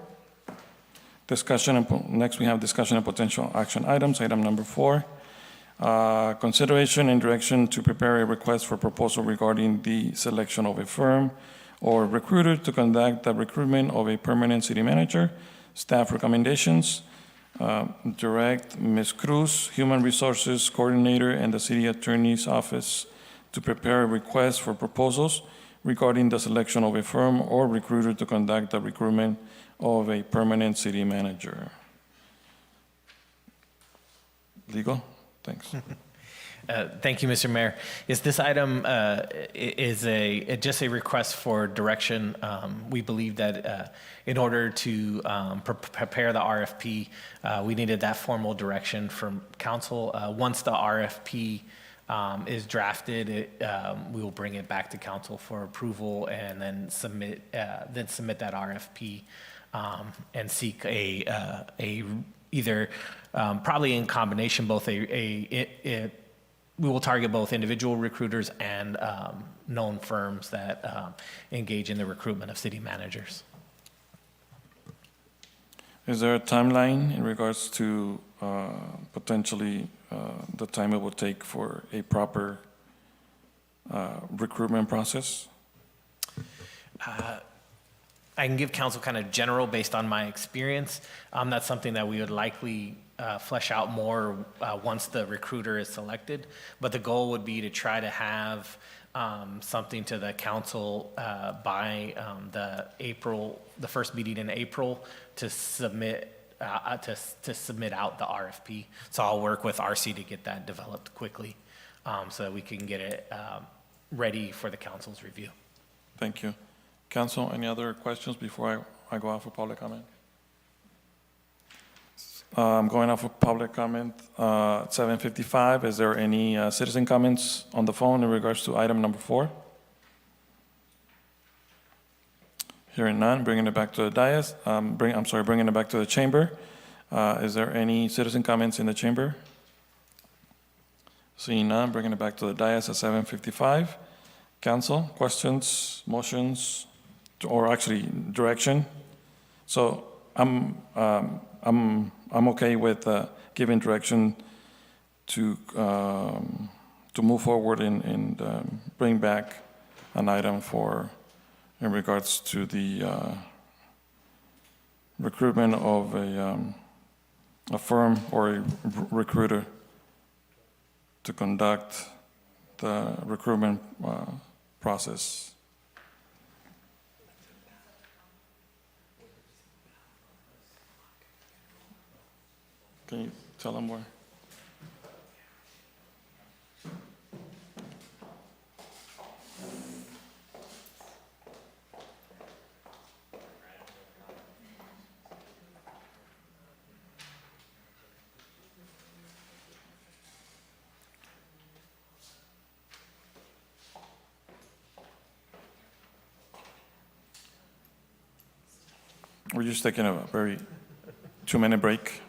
Next, we have discussion and potential action items. Item number 4. Consideration and direction to prepare a request for proposal regarding the selection of a firm or recruiter to conduct the recruitment of a permanent city manager. Staff recommendations. Direct Ms. Cruz, Human Resources Coordinator, and the City Attorney's Office to prepare a request for proposals regarding the selection of a firm or recruiter to conduct the recruitment of a permanent city manager. Legal? Thanks. Thank you, Mr. Mayor. This item is just a request for direction. We believe that in order to prepare the RFP, we needed that formal direction from council. Once the RFP is drafted, we will bring it back to council for approval and then submit that RFP and seek either probably in combination we will target both individual recruiters and known firms that engage in the recruitment of city managers. Is there a timeline in regards to potentially the time it will take for a proper recruitment process? I can give council kind of general based on my experience. That's something that we would likely flesh out more once the recruiter is selected. But the goal would be to try to have something to the council by the first meeting in April to submit out the RFP. So I'll work with RC to get that developed quickly so that we can get it ready for the council's review. Thank you. Council, any other questions before I go out for public comment? I'm going out for public comment at 7:55. Is there any citizen comments on the phone in regards to item number 4? Hearing none, bringing it back to the dais. Bringing it back to the chamber. Is there any citizen comments in the chamber? Seeing none, bringing it back to the dais at 7:55. Council, questions, motions, or actually direction? So I'm okay with giving direction to to move forward and bring back an item in regards to the recruitment of a firm or a recruiter to conduct the recruitment process. Can you tell them where? We're just taking a very 2-minute break.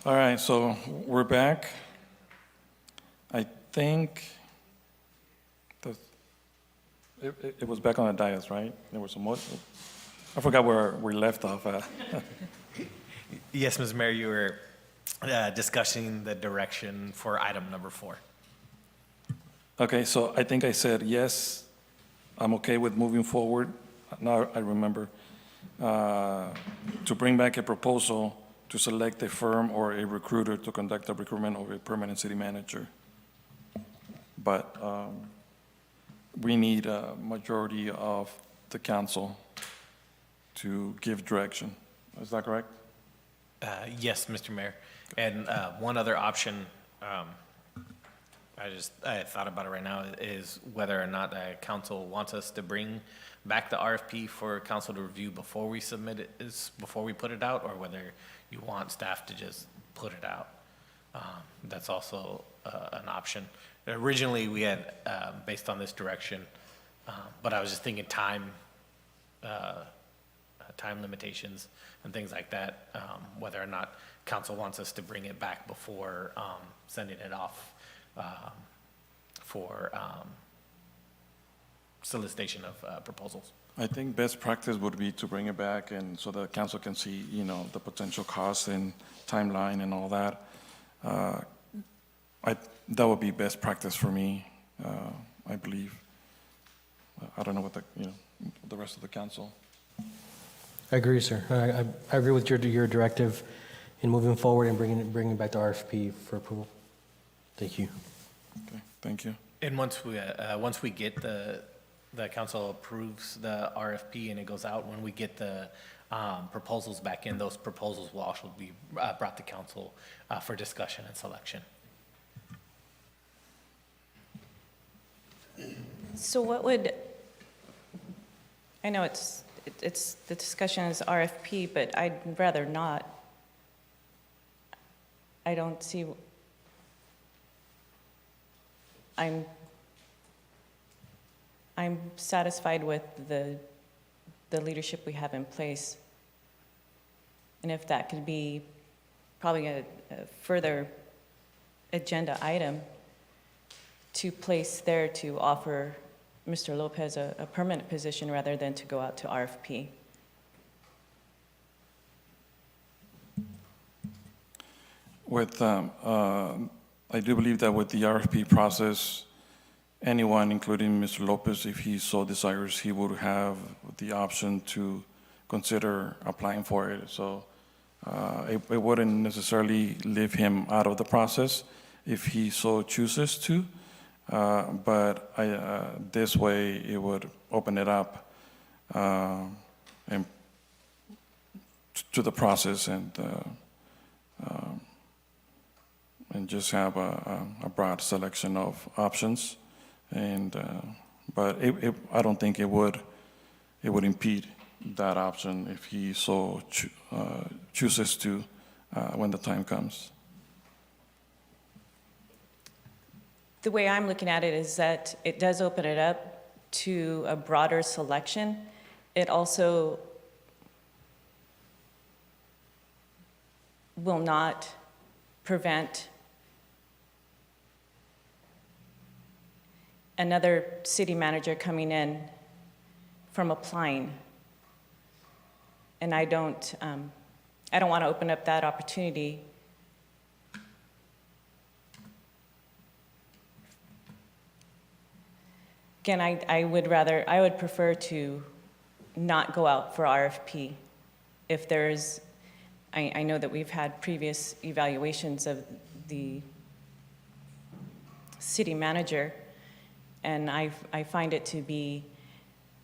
All right, so we're back. I think it was back on the dais, right? There was some more. I forgot where we left off at. Yes, Ms. Mayor, you were discussing the direction for item number 4. Okay, so I think I said, yes, I'm okay with moving forward. Now I remember, to bring back a proposal to select a firm or a recruiter to conduct the recruitment of a permanent city manager. But we need a majority of the council to give direction. Is that correct? Yes, Mr. Mayor. And one other option, I thought about it right now, is whether or not council wants us to bring back the RFP for council to review before we submit it, before we put it out, or whether you want staff to just put it out. That's also an option. Originally, we had, based on this direction, but I was just thinking time limitations and things like that, whether or not council wants us to bring it back before sending it off for solicitation of proposals. I think best practice would be to bring it back and so the council can see, the potential costs and timeline and all that. That would be best practice for me, I believe. I don't know what the rest of the council. I agree, sir. I agree with your directive in moving forward and bringing back the RFP for approval. Thank you. Okay, thank you. And once we get the council approves the RFP and it goes out, when we get the proposals back in, those proposals will also be brought to council for discussion and selection. So what would, I know it's, the discussion is RFP, but I'd rather not. I don't see, I'm satisfied with the leadership we have in place. And if that could be probably a further agenda item to place there to offer Mr. Lopez a permanent position rather than to go out to RFP. With, I do believe that with the RFP process, anyone, including Mr. Lopez, if he so desires, he would have the option to consider applying for it. So it wouldn't necessarily leave him out of the process if he so chooses to. But this way, it would open it up and to the process and just have a broad selection of options. And but I don't think it would impede that option if he so chooses to when the time comes. The way I'm looking at it is that it does open it up to a broader selection. It also will not prevent another city manager coming in from applying. And I don't want to open up that opportunity. Again, I would prefer to not go out for RFP. If there's, I know that we've had previous evaluations of the city manager, and I find it to be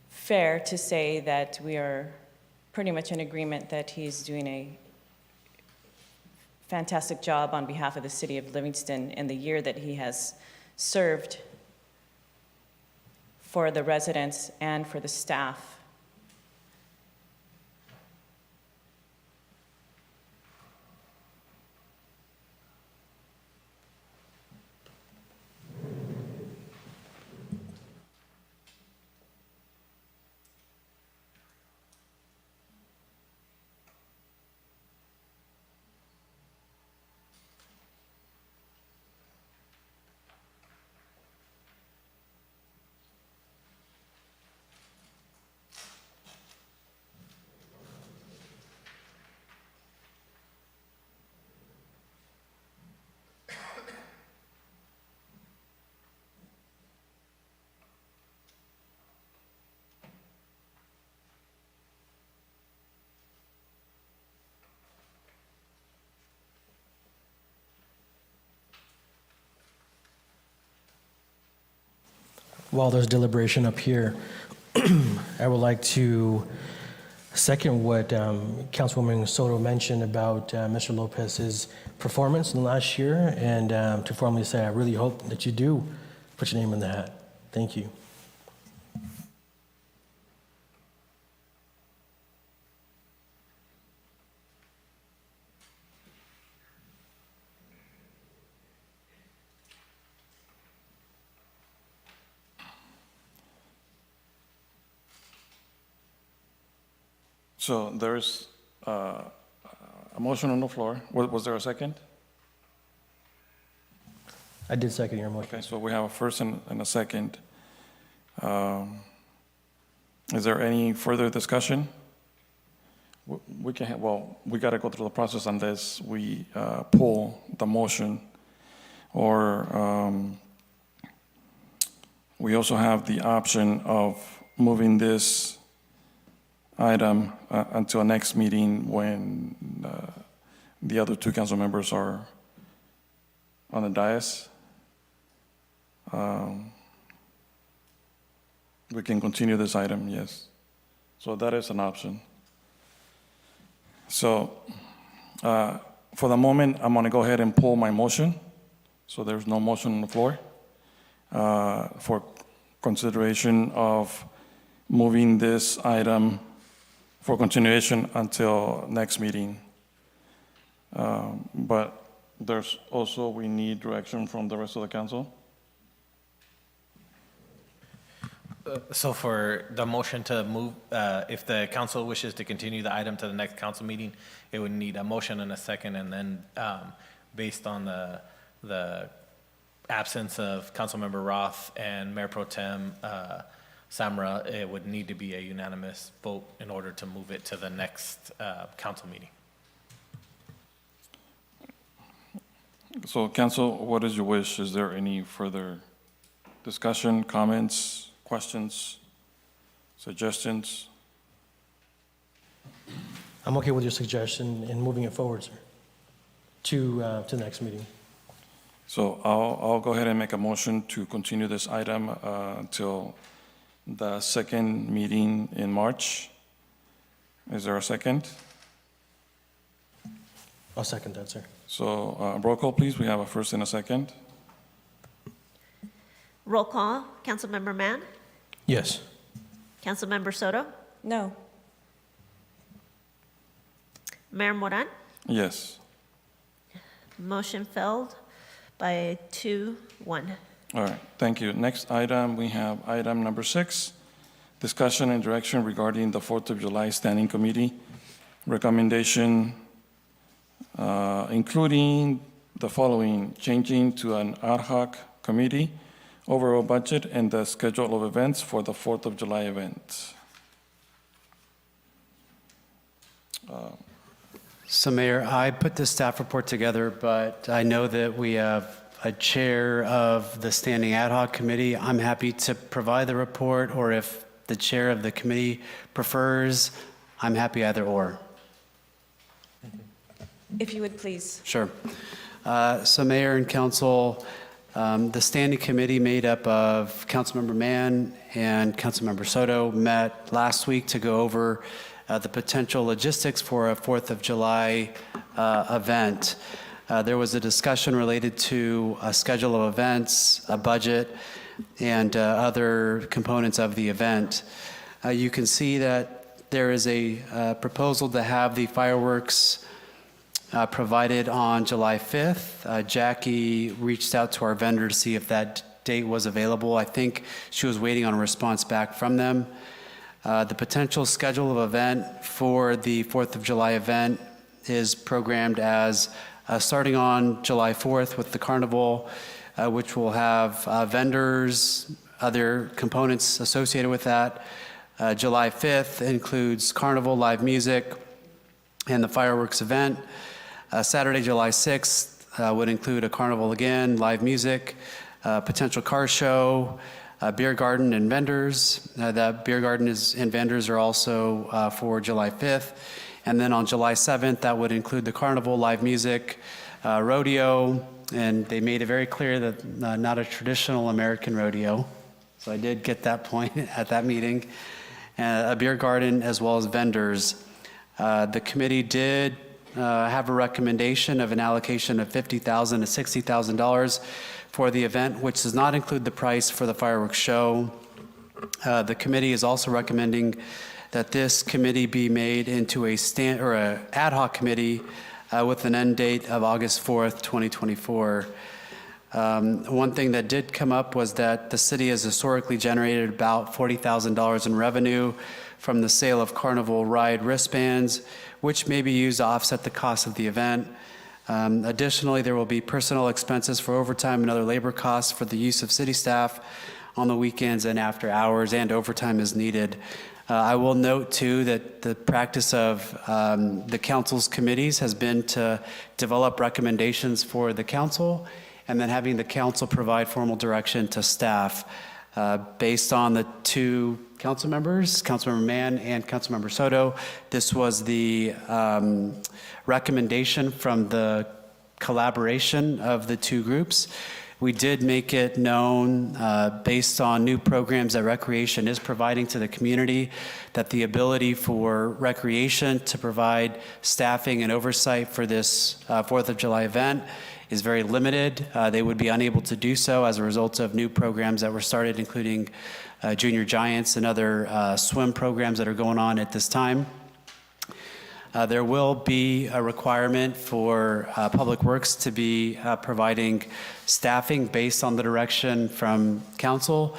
fair to say that we are pretty much in agreement that he's doing a fantastic job on behalf of the city of Livingston in the year that he has served for the residents and for the staff. While there's deliberation up here, I would like to second what Councilwoman Soto mentioned about Mr. Lopez's performance in the last year, and to formally say I really hope that you do put your name in the hat. Thank you. So there's a motion on the floor. Was there a second? I did second your motion. Okay, so we have a first and a second. Is there any further discussion? We can, we got to go through the process unless we pull the motion. Or we also have the option of moving this item until next meeting when the other two council members are on the dais. We can continue this item, yes. So that is an option. So for the moment, I'm going to go ahead and pull my motion. So there's no motion on the floor for consideration of moving this item for continuation until next meeting. But there's also, we need direction from the rest of the council. So for the motion to move, if the council wishes to continue the item to the next council meeting, it would need a motion and a second, and then based on the absence of Councilmember Roth and Mayor Pro Tem Samra, it would need to be a unanimous vote in order to move it to the next council meeting. So council, what is your wish? Is there any further discussion, comments, questions, suggestions? I'm okay with your suggestion in moving it forward, sir, to the next meeting. So I'll go ahead and make a motion to continue this item until the second meeting in March. Is there a second? I'll second that, sir. So roll call, please. We have a first and a second. Roll call, Councilmember Mann, Yes. Councilmember Soto, No. Mayor Moran. Yes. Motion failed by 2-1. All right, thank you. Next item, we have item number 6, discussion and direction regarding the 4th of July Standing Committee recommendation, including the following: changing to an ad hoc committee, overall budget, and the schedule of events for the 4th of July event. So Mayor, I put the staff report together, but I know that we have a chair of the standing ad hoc committee. I'm happy to provide the report, or if the chair of the committee prefers, I'm happy either or. If you would, please. Sure. So Mayor and Council, the standing committee made up of Councilmember Mann and Councilmember Soto met last week to go over the potential logistics for a 4th of July event. There was a discussion related to a schedule of events, a budget, and other components of the event. You can see that there is a proposal to have the fireworks provided on July 5th. Jackie reached out to our vendor to see if that date was available. I think she was waiting on a response back from them. The potential schedule of event for the 4th of July event is programmed as starting on July 4th with the carnival, which will have vendors, other components associated with that. July 5th includes carnival, live music, and the fireworks event. Saturday, July 6th would include a carnival again, live music, potential car show, beer garden and vendors. That beer garden and vendors are also for July 5th. And then on July 7th, that would include the carnival, live music, rodeo, and they made it very clear that not a traditional American rodeo. So I did get that point at that meeting. A beer garden as well as vendors. The committee did have a recommendation of an allocation of $50,000 to $60,000 for the event, which does not include the price for the fireworks show. The committee is also recommending that this committee be made into a ad hoc committee with an end date of August 4th, 2024. One thing that did come up was that the city has historically generated about $40,000 in revenue from the sale of carnival ride wristbands, which may be used to offset the cost of the event. Additionally, there will be personnel expenses for overtime and other labor costs for the use of city staff on the weekends and after hours, and overtime is needed. I will note, too, that the practice of the council's committees has been to develop recommendations for the council and then having the council provide formal direction to staff. Based on the two council members, Councilmember Mann and Councilmember Soto. This was the recommendation from the collaboration of the two groups. We did make it known, based on new programs that Recreation is providing to the community, that the ability for Recreation to provide staffing and oversight for this 4th of July event is very limited. They would be unable to do so as a result of new programs that were started, including Junior Giants and other swim programs that are going on at this time. There will be a requirement for Public Works to be providing staffing based on the direction from council.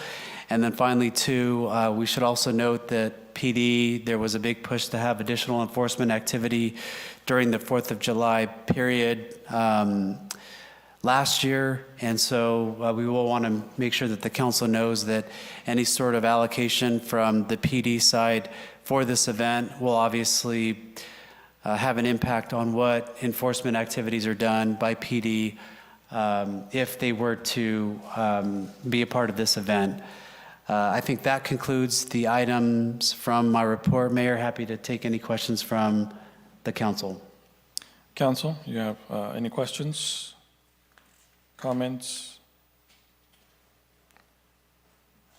And then finally, too, we should also note that PD, there was a big push to have additional enforcement activity during the 4th of July period last year. And so we will want to make sure that the council knows that any sort of allocation from the PD side for this event will obviously have an impact on what enforcement activities are done by PD if they were to be a part of this event. I think that concludes the items from my report. Mayor, happy to take any questions from the council. Council, you have any questions, comments?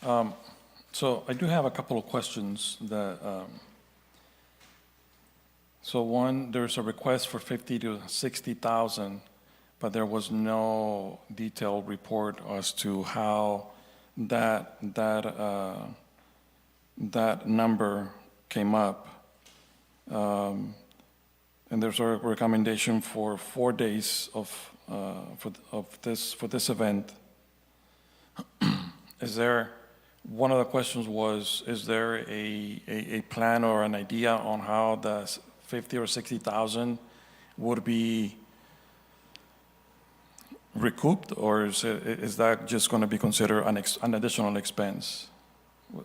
So I do have a couple of questions that, so one, there's a request for 50 to 60,000, but there was no detailed report as to how that number came up. And there's a recommendation for 4 days for this event. Is there, one of the questions was, is there a plan or an idea on how the 50 or 60,000 would be recouped, or is that just going to be considered an additional expense?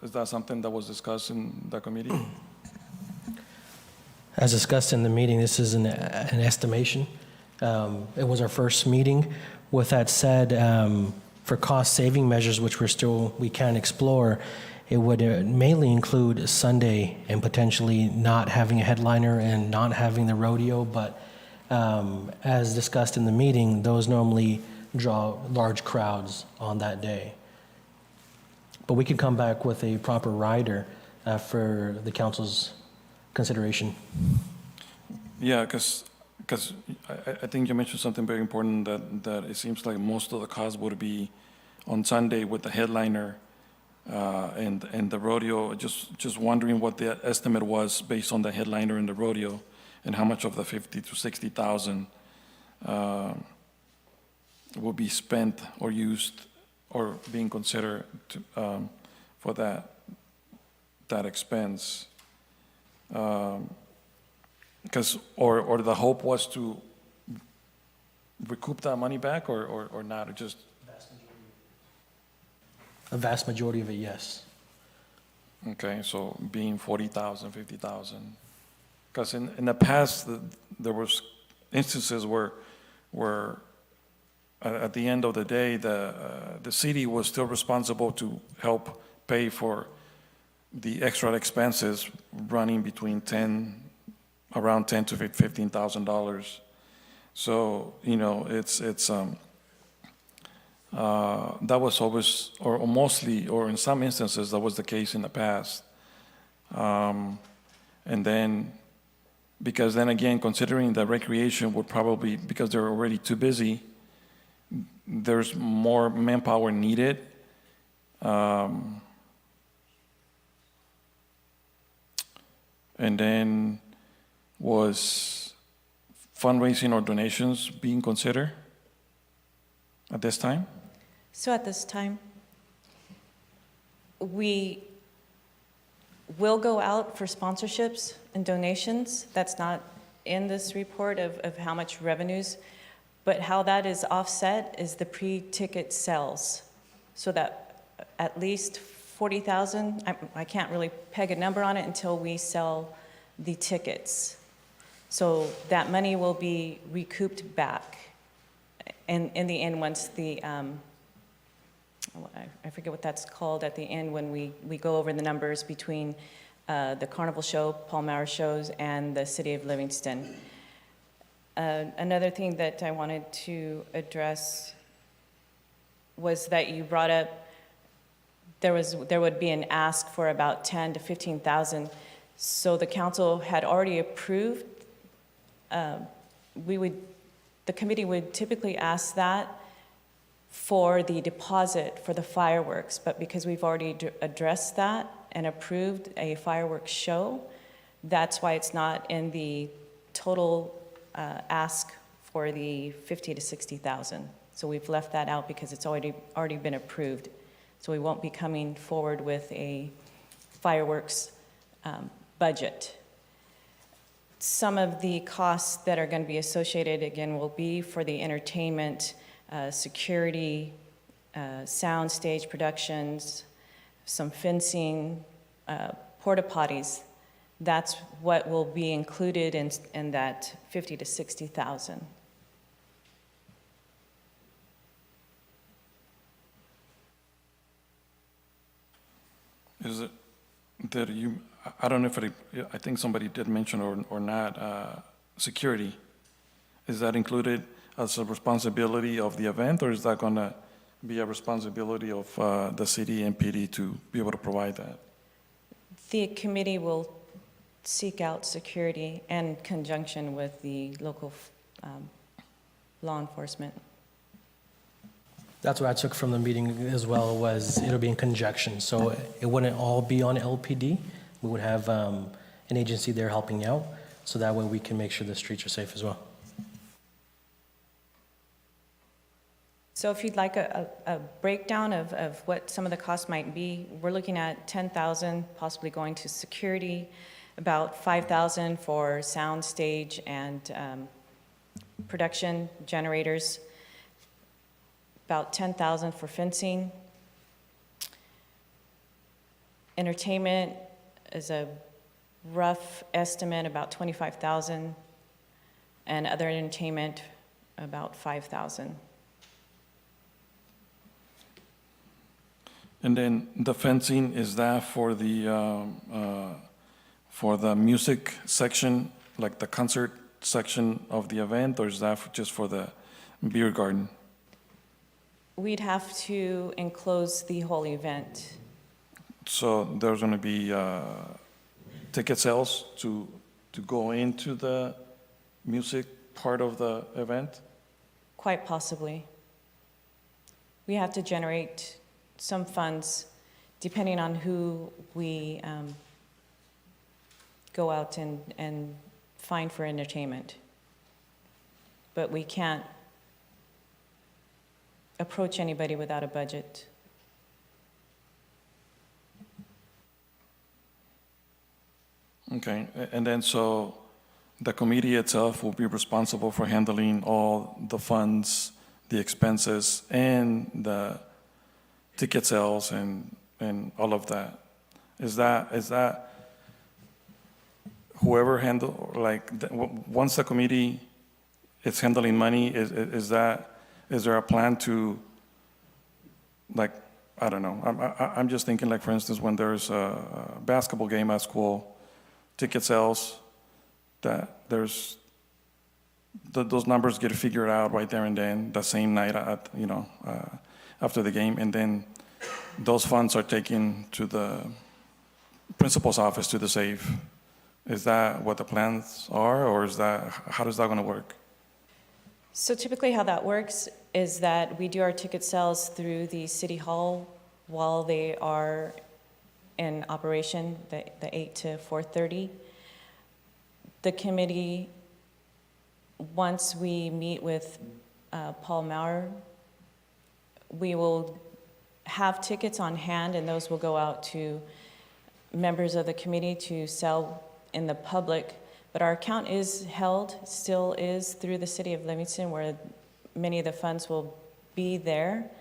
Is that something that was discussed in the committee? As discussed in the meeting, this is an estimation. It was our first meeting. With that said, for cost-saving measures, which we can explore, it would mainly include Sunday and potentially not having a headliner and not having the rodeo. But as discussed in the meeting, those normally draw large crowds on that day. But we can come back with a proper rider for the council's consideration. Yeah, because I think you mentioned something very important, that it seems like most of the cost would be on Sunday with the headliner and the rodeo. Just wondering what the estimate was based on the headliner and the rodeo, and how much of the 50 to 60,000 will be spent or used or being considered for that expense. Because or the hope was to recoup that money back, or not, or just A vast majority of it, yes. okay, so being 40,000, 50,000. Because in the past, there was instances where at the end of the day, the city was still responsible to help pay for the extra expenses running between around $10,000 to $15,000. So, that was always, or mostly, or in some instances, that was the case in the past. And then, because then again, considering that recreation would probably, because they're already too busy, there's more manpower needed. And then, was fundraising or donations being considered at this time? So at this time, we will go out for sponsorships and donations. That's not in this report of how much revenues, but how that is offset is the pre-ticket sales. So that at least 40,000, I can't really peg a number on it until we sell the tickets. So that money will be recouped back in the end once the I forget what that's called at the end when we go over the numbers between the Carnival Show, Paul Maurer shows, and the City of Livingston. Another thing that I wanted to address was that you brought up there would be an ask for about 10 to 15,000. So the council had already approved. The committee would typically ask that for the deposit for the fireworks, but because we've already addressed that and approved a fireworks show, that's why it's not in the total ask for the 50 to 60,000. So we've left that out because it's already been approved. So we won't be coming forward with a fireworks budget. Some of the costs that are going to be associated, again, will be for the entertainment, security, sound stage productions, some fencing, porta potties. That's what will be included in that 50 to 60,000. Is it that you, I don't know if I think somebody did mention or not, security. Is that included as a responsibility of the event, or is that going to be a responsibility of the city and PD to be able to provide that? The committee will seek out security in conjunction with the local law enforcement. That's what I took from the meeting as well, was it'll be in conjunction. So it wouldn't all be on LPD. We would have an agency there helping out, so that way we can make sure the streets are safe as well. So if you'd like a breakdown of what some of the costs might be, we're looking at 10,000 possibly going to security, about 5,000 for sound stage and production generators, about 10,000 for fencing. Entertainment is a rough estimate, about 25,000, and other entertainment, about 5,000. And then the fencing, is that for the music section, like the concert section of the event, or is that just for the beer garden? We'd have to enclose the whole event. So there's going to be ticket sales to go into the music part of the event? Quite possibly. We have to generate some funds depending on who we go out and find for entertainment. But we can't approach anybody without a budget. Okay, and then so the committee itself will be responsible for handling all the funds, the expenses, and the ticket sales and all of that. Is that whoever once the committee is handling money, is there a plan to, like, I don't know, I'm just thinking, like, for instance, when there's a basketball game at school, ticket sales, that those numbers get figured out right there and then, the same night after the game, and then those funds are taken to the principal's office to the safe. Is that what the plans are, or how does that going to work? So typically how that works is that we do our ticket sales through the city hall while they are in operation, the 8 to 4:30. The committee, once we meet with Paul Maurer, we will have tickets on hand, and those will go out to members of the committee to sell in the public. But our account still is through the City of Livingston, where many of the funds will be there.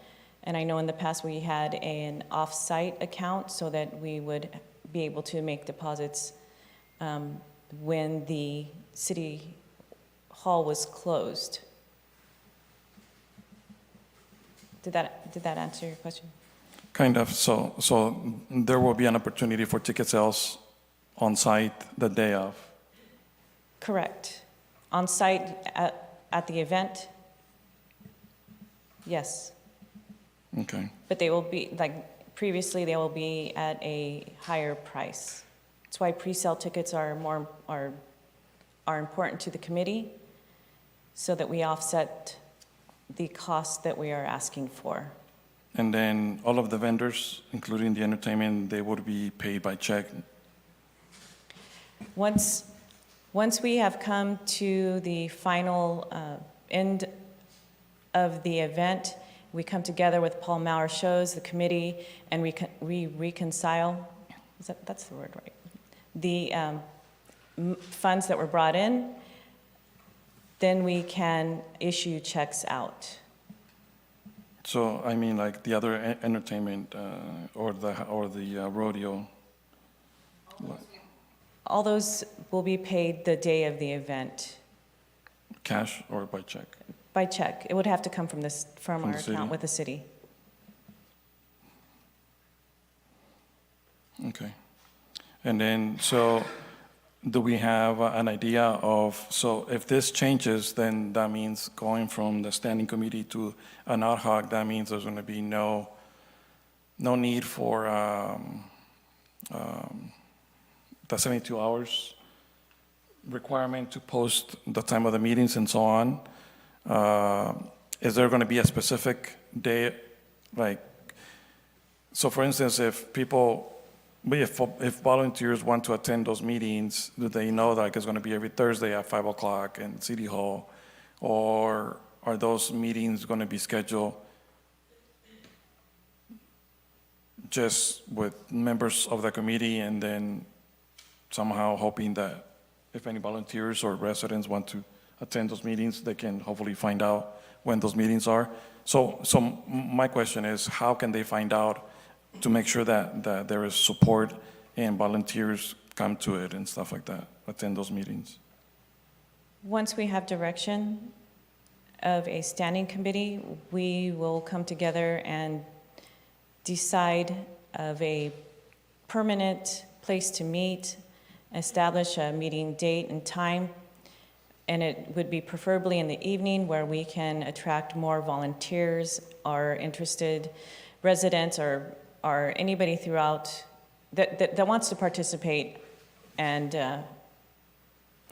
And I know in the past we had an off-site account so that we would be able to make deposits when the city hall was closed. Did that answer your question? Kind of, so there will be an opportunity for ticket sales on site the day of. Correct. On site at the event? Yes. Okay, But they will be, like previously, they will be at a higher price. That's why pre-sale tickets are important to the committee, so that we offset the cost that we are asking for. and then all of the vendors, including the entertainment, they would be paid by check. Once we have come to the final end of the event, we come together with Paul Maurer Shows, the committee, and we reconcile, that's the word, right? The funds that were brought in, then we can issue checks out. So, I mean, like the other entertainment or the rodeo. All those will be paid the day of the event Cash or by check? by check. It would have to come from From our the city? account with the city. Okay. And then, so do we have an idea of, so if this changes, then that means going from the standing committee to an ad hoc, that means there's going to be no need for the 72 hours requirement to post the time of the meetings and so on. Is there going to be a specific day, like, so for instance, if volunteers want to attend those meetings, do they know like it's going to be every Thursday at 5 o'clock in City Hall? Or are those meetings going to be scheduled just with members of the committee and then somehow hoping that if any volunteers or residents want to attend those meetings, they can hopefully find out when those meetings are? So my question is, how can they find out to make sure that there is support and volunteers come to it and stuff like that, attend those meetings? Once we have direction of a standing committee, we will come together and decide of a permanent place to meet, establish a meeting date and time, and it would be preferably in the evening where we can attract more volunteers or interested residents or anybody throughout that wants to participate and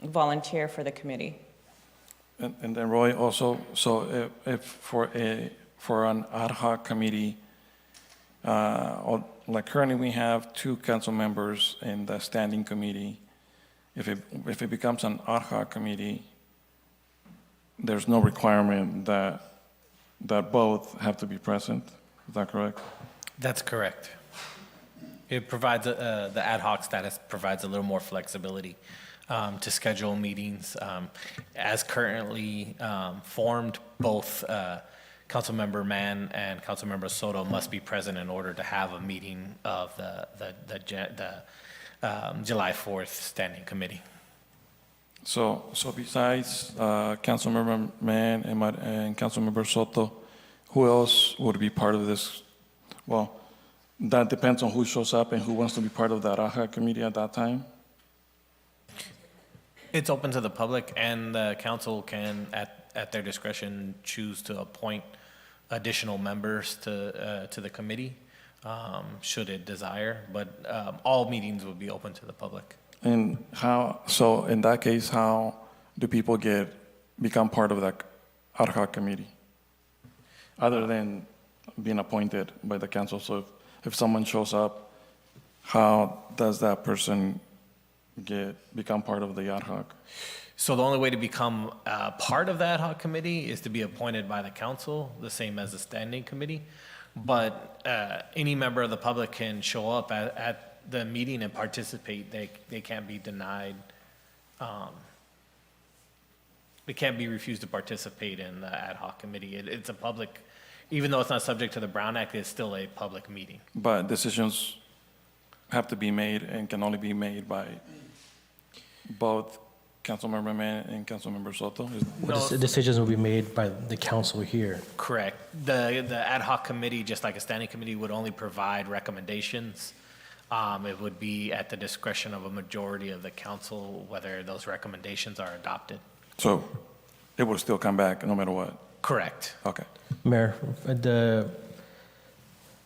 volunteer for the committee. And then Roy, also, so if for an ad hoc committee, like currently we have 2 council members in the standing committee. If it becomes an ad hoc committee, there's no requirement that both have to be present. Is that correct? That's correct. It provides, the ad hoc status provides a little more flexibility to schedule meetings. As currently formed, both Councilmember Mann and Councilmember Soto must be present in order to have a meeting of the July 4th Standing Committee. So besides Councilmember Mann and Councilmember Soto, who else would be part of this? Well, that depends on who shows up and who wants to be part of that ad hoc committee at that time. It's open to the public, and the council can, at their discretion, choose to appoint additional members to the committee, should it desire. But all meetings would be open to the public. And so in that case, how do people become part of that ad hoc committee? Other than being appointed by the council. So if someone shows up, how does that person become part of the ad hoc? So the only way to become part of the ad hoc committee is to be appointed by the council, the same as the standing committee. But any member of the public can show up at the meeting and participate. They can't be denied. They can't be refused to participate in the ad hoc committee. It's a public, even though it's not subject to the Brown Act, it's still a public meeting. But decisions have to be made and can only be made by both Councilmember Mann and Councilmember Soto? Well, decisions will be made by the council here. Correct. The ad hoc committee, just like a standing committee, would only provide recommendations. It would be at the discretion of a majority of the council whether those recommendations are adopted. So it will still come back no matter what? Correct. Okay. Mayor, the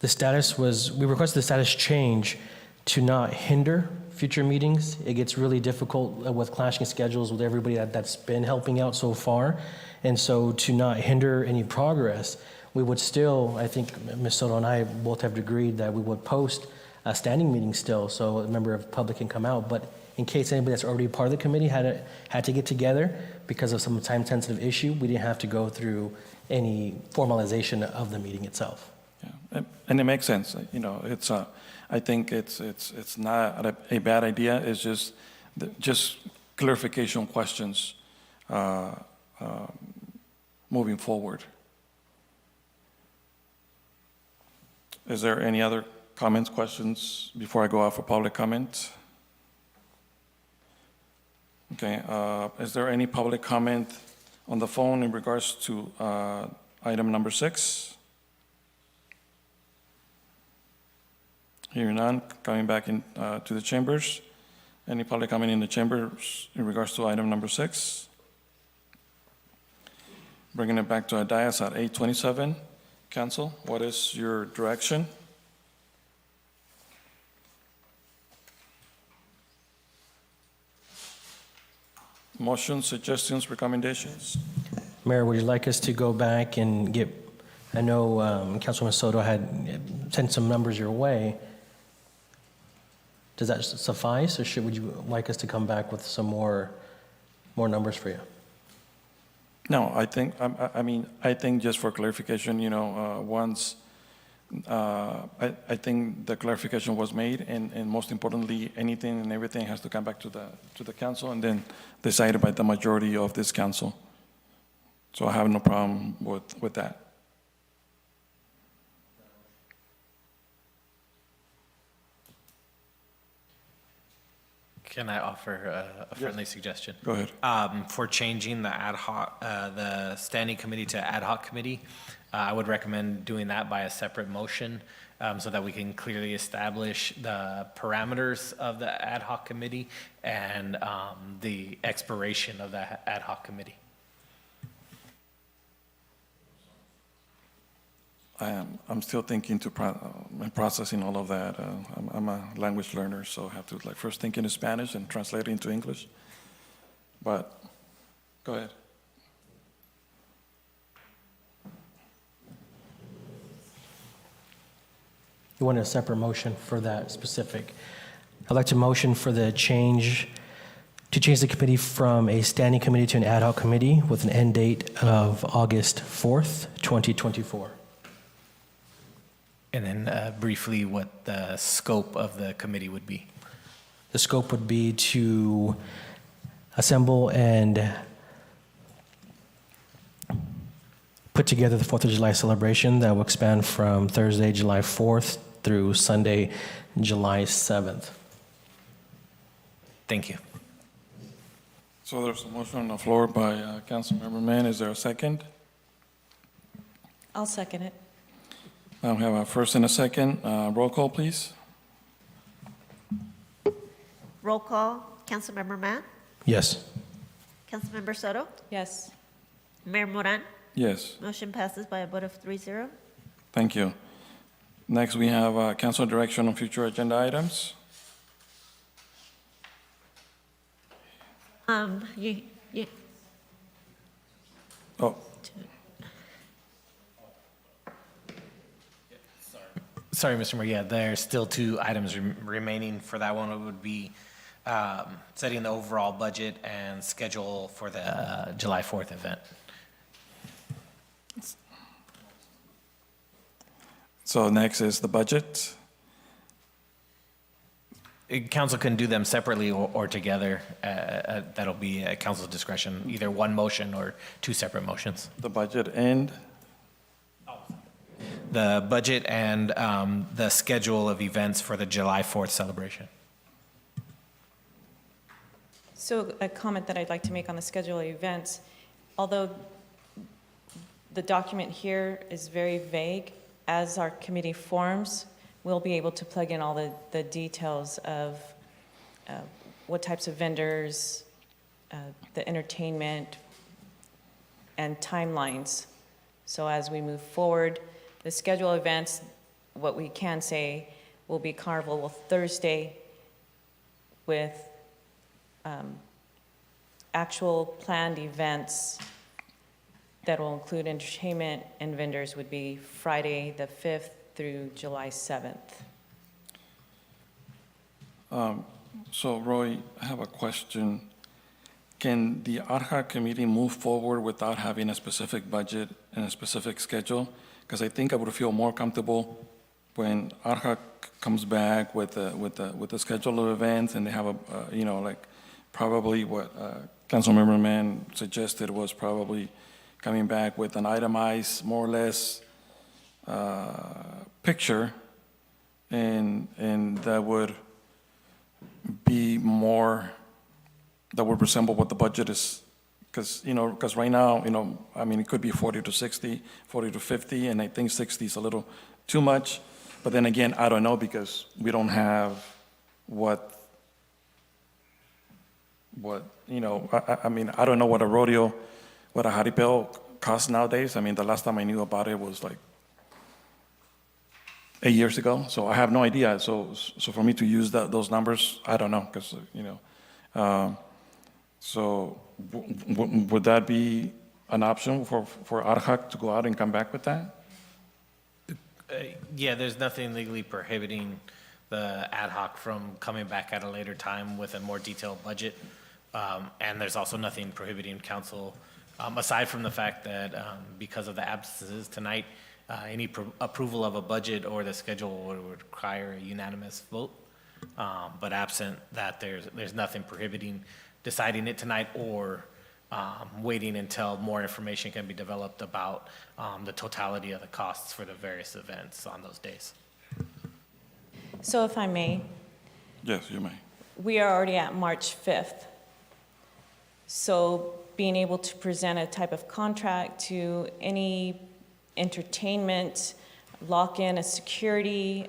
status was, we requested the status change to not hinder future meetings. It gets really difficult with clashing schedules with everybody that's been helping out so far. And so to not hinder any progress, we would still, I think Ms. Soto and I both have agreed that we would post a standing meeting still, so a member of the public can come out. But in case anybody that's already part of the committee had to get together because of some time-sensitive issue, we didn't have to go through any formalization of the meeting itself. Yeah, and it makes sense. You know, it's I think it's not a bad idea. It's just clarification questions moving forward. Is there any other comments, questions before I go out for public comment? Okay. Is there any public comment on the phone in regards to item number 6? Hearing none, coming back in to the chambers. Any public comment in the chambers in regards to item number 6? Bringing it back to our dais at 8:27. Council, what is your direction? Motions, suggestions, recommendations? Mayor, would you like us to go back and get, I know Councilwoman Soto had sent some numbers your way. Does that suffice, or would you like us to come back with some more numbers for you? No, I think, I think just for clarification, you know, once, I think the clarification was made, and most importantly, anything and everything has to come back to the council and then decided by the majority of this council. So I have no problem with that. Can I offer a friendly suggestion? Go ahead. For changing the ad hoc, the standing committee to ad hoc committee, I would recommend doing that by a separate motion so that we can clearly establish the parameters of the ad hoc committee and the expiration of the ad hoc committee. I'm still thinking and processing all of that. I'm a language learner, so I have to first think in Spanish and translate it into English. But go ahead. You want a separate motion for that specific? I'd like to motion for the change the committee from a standing committee to an ad hoc committee with an end date of August 4th, 2024. And then briefly what the scope of the committee would be. The scope would be to assemble and put together the 4th of July celebration that will expand from Thursday, July 4th through Sunday, July 7th. Thank you. So there's a motion on the floor by Councilmember Mann. Is there a second? I'll second it. We have a first and a second. Roll call, please. Roll call, Councilmember Mann, Yes. Councilmember Soto, Yes. Mayor Moran. Yes, Motion passes by a vote of 3-0. thank you. Next, we have council direction on future agenda items. You, Oh, Sorry, Mr. Mayor, yeah, there's still 2 items remaining for that one. It would be setting the overall budget and schedule for the July 4th event. so next is the budget. Council can do them separately or together. That'll be at council's discretion, either one motion or 2 separate motions. The budget and The budget and the schedule of events for the July 4th celebration. So a comment that I'd like to make on the schedule of events, although the document here is very vague, as our committee forms, we'll be able to plug in all the details of what types of vendors, the entertainment, and timelines. So as we move forward, the schedule of events, what we can say will be Carnival Thursday with actual planned events that will include entertainment and vendors would be Friday the 5th through July 7th. So Roy, I have a question. Can the ad hoc committee move forward without having a specific budget and a specific schedule? Because I think I would feel more comfortable when ad hoc comes back with the schedule of events, and they have like probably what Councilmember Mann suggested was probably coming back with an itemized, more or less, picture, and that would be more, that would resemble what the budget is. Because right now, I mean, it could be 40 to 60, 40 to 50, and I think 60 is a little too much. But then again, I don't know, because we don't have what I mean, I don't know what a rodeo, what a jaripeo costs nowadays. I mean, the last time I knew about it was like 8 years ago, so I have no idea. So for me to use those numbers, I don't know, because, so would that be an option for ad hoc to go out and come back with that? Yeah, there's nothing legally prohibiting the ad hoc from coming back at a later time with a more detailed budget. And there's also nothing prohibiting council, aside from the fact that because of the absences tonight, any approval of a budget or the schedule would require a unanimous vote. But absent that, there's nothing prohibiting deciding it tonight or waiting until more information can be developed about the totality of the costs for the various events on those days. So if I may, Yes, you may. we are already at March 5th. So being able to present a type of contract to any entertainment, lock in a security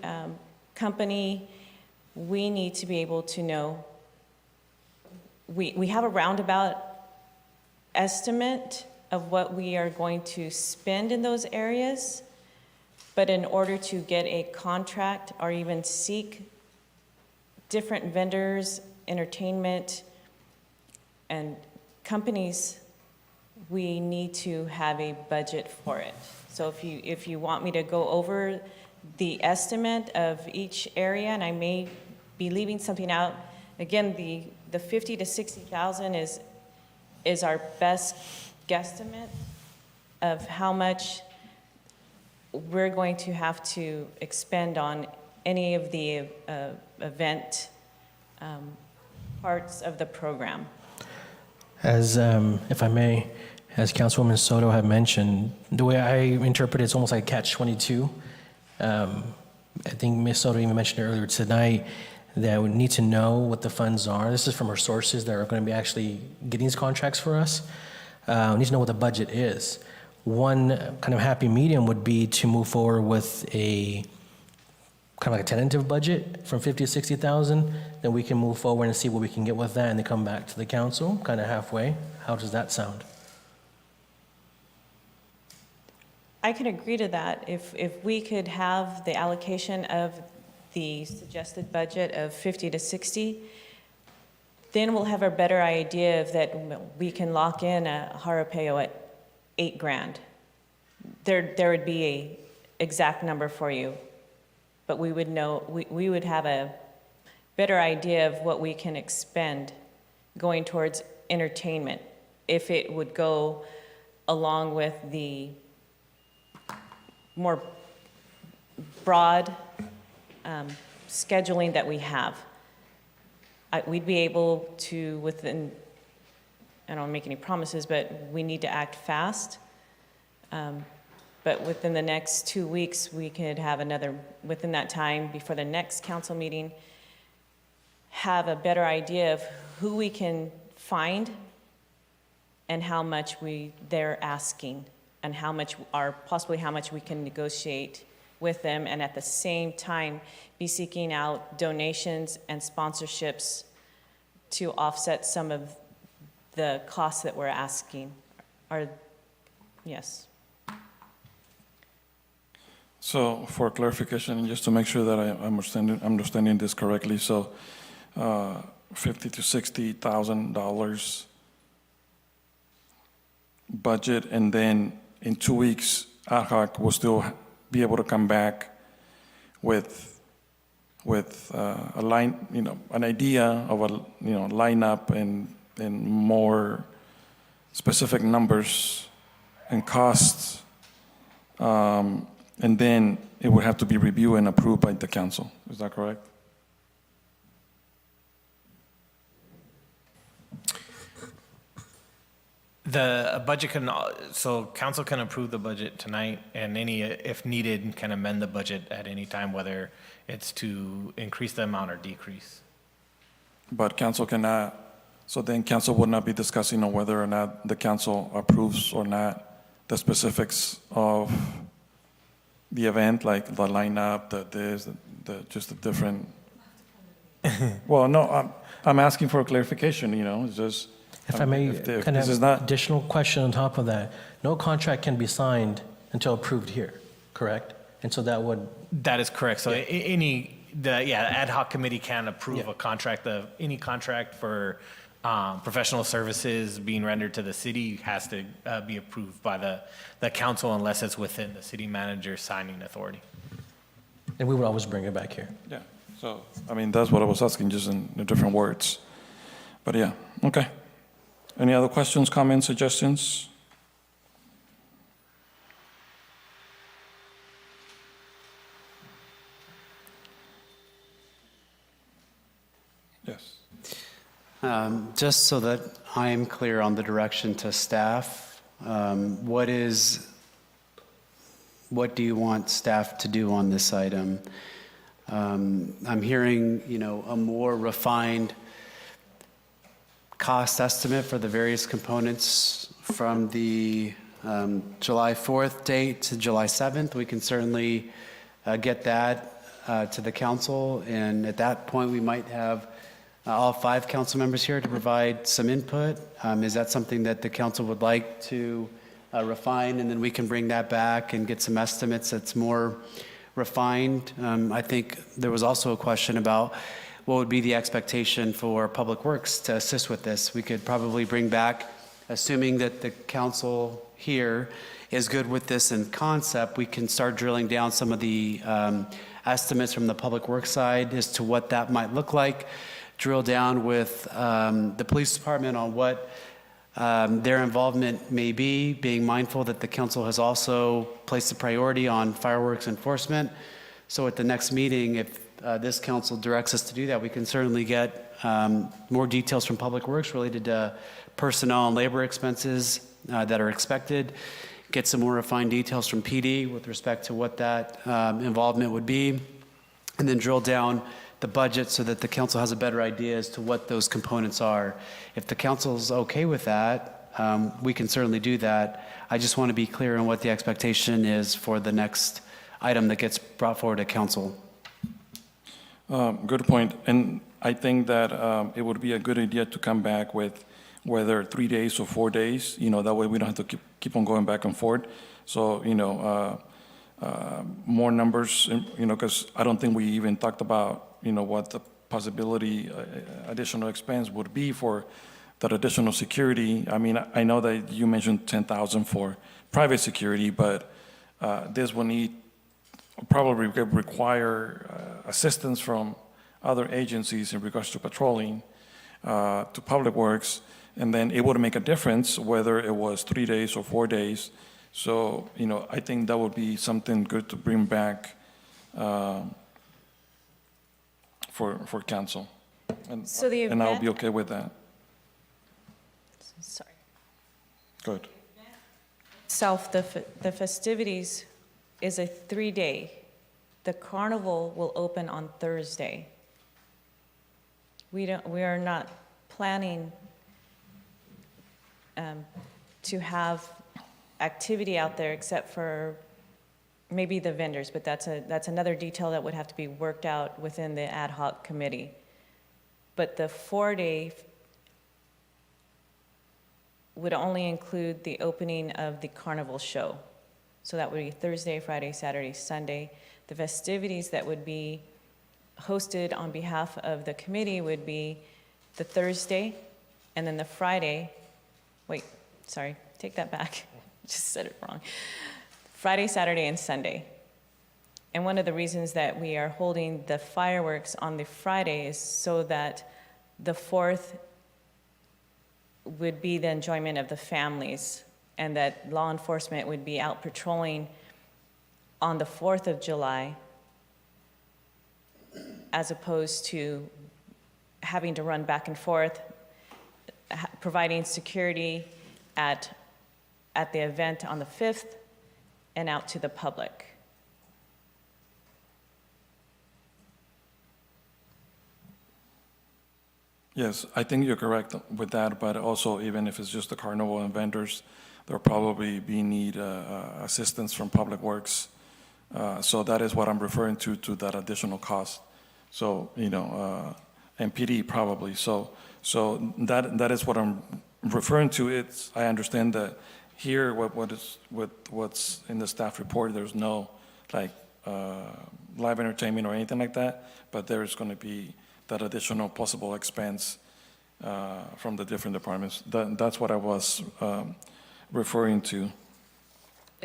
company, we need to be able to know. We have a roundabout estimate of what we are going to spend in those areas, but in order to get a contract or even seek different vendors, entertainment, and companies, we need to have a budget for it. So if you want me to go over the estimate of each area, and I may be leaving something out, again, the 50 to 60,000 is our best guesstimate of how much we're going to have to expend on any of the event parts of the program. As, if I may, as Councilwoman Soto had mentioned, the way I interpret it, it's almost like catch-22. I think Ms. Soto even mentioned earlier tonight that we need to know what the funds are. This is from our sources that are going to be actually getting these contracts for us. We need to know what the budget is. One kind of happy medium would be to move forward with a kind of like a tentative budget from 50 to 60,000. Then we can move forward and see what we can get with that, and then come back to the council, kind of halfway. How does that sound? I can agree to that. If we could have the allocation of the suggested budget of 50 to 60, then we'll have a better idea of that we can lock in a jaripeo at $8,000. There would be a exact number for you, but we would know, we would have a better idea of what we can expend going towards entertainment, if it would go along with the more broad scheduling that we have. We'd be able to, within, I don't want to make any promises, but we need to act fast. But within the next 2 weeks, we could have another, within that time, before the next council meeting, have a better idea of who we can find and how much they're asking, and possibly how much we can negotiate with them, and at the same time be seeking out donations and sponsorships to offset some of the costs that we're asking. Yes. So for clarification, and just to make sure that I'm understanding this correctly, so $50,000 to $60,000 budget, and then in 2 weeks, ad hoc will still be able to come back with a line, an idea of a lineup and more specific numbers and costs, and then it would have to be reviewed and approved by the council. Is that correct? The budget so council can approve the budget tonight, and if needed, can amend the budget at any time, whether it's to increase the amount or decrease. But council cannot, so then council would not be discussing on whether or not the council approves or not the specifics of the event, like the lineup, just the different. Well, no, I'm asking for a clarification, it's just. If I may, if kind this of is not, additional question on top of that. No contract can be signed until approved here, correct? And so that would, That is correct. So the ad hoc committee can approve Yeah. a contract any contract for professional services being rendered to the city has to be approved by the council unless it's within the city manager's signing authority. and we would always bring it back here. yeah, so, that's what I was asking, just in different words. But yeah, okay. Any other questions, comments, suggestions? Yes. Just so that I am clear on the direction to staff, what do you want staff to do on this item? I'm hearing, a more refined cost estimate for the various components from the July 4th date to July 7th. We can certainly get that to the council, and at that point, we might have all 5 council members here to provide some input. Is that something that the council would like to refine, and then we can bring that back and get some estimates that's more refined? I think there was also a question about what would be the expectation for Public Works to assist with this. We could probably bring back, assuming that the council here is good with this in concept, we can start drilling down some of the estimates from the Public Works side as to what that might look like, drill down with the police department on what their involvement may be, being mindful that the council has also placed a priority on fireworks enforcement. So at the next meeting, if this council directs us to do that, we can certainly get more details from Public Works related to personnel and labor expenses that are expected, get some more refined details from PD with respect to what that involvement would be, and then drill down the budget so that the council has a better idea as to what those components are. If the council's okay with that, we can certainly do that. I just want to be clear on what the expectation is for the next item that gets brought forward to council. Good point. And I think that it would be a good idea to come back with whether 3 days or 4 days, that way we don't have to keep on going back and forth. So, more numbers, because I don't think we even talked about, what the possibility additional expense would be for that additional security. I know that you mentioned 10,000 for private security, but this will probably require assistance from other agencies in regards to patrolling, to Public Works, and then it would make a difference whether it was 3 days or 4 days. So, I think that would be something good to bring back for council. So the And I'll event- be okay with that. Sorry. Good. The festivities is a 3-day. The carnival will open on Thursday. We are not planning to have activity out there except for maybe the vendors, but that's another detail that would have to be worked out within the ad hoc committee. But the 4-day would only include the opening of the carnival show. So that would be Thursday, Friday, Saturday, Sunday. The festivities that would be hosted on behalf of the committee would be the Thursday, and then the Friday, wait, sorry, take that back. Just said it wrong. Friday, Saturday, and Sunday. And one of the reasons that we are holding the fireworks on the Friday is so that the 4th would be the enjoyment of the families, and that law enforcement would be out patrolling on the 4th of July, as opposed to having to run back and forth, providing security at the event on the 5th and out to the public. Yes, I think you're correct with that, but also even if it's just the carnival and vendors, there'll probably be need assistance from Public Works. So that is what I'm referring to that additional cost. So, and PD probably. So that is what I'm referring to. I understand that here, what's in the staff report, there's no live entertainment or anything like that, but there's going to be that additional possible expense from the different departments. That's what I was referring to,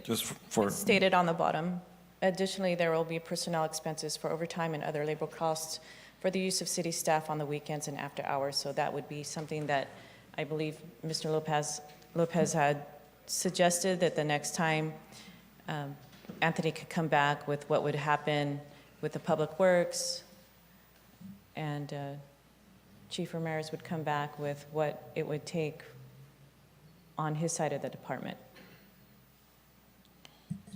just for. It's stated on the bottom. Additionally, there will be personnel expenses for overtime and other labor costs for the use of city staff on the weekends and after hours. So that would be something that I believe Mr. Lopez had suggested, that the next time Anthony could come back with what would happen with the Public Works, and Chief Ramirez would come back with what it would take on his side of the department.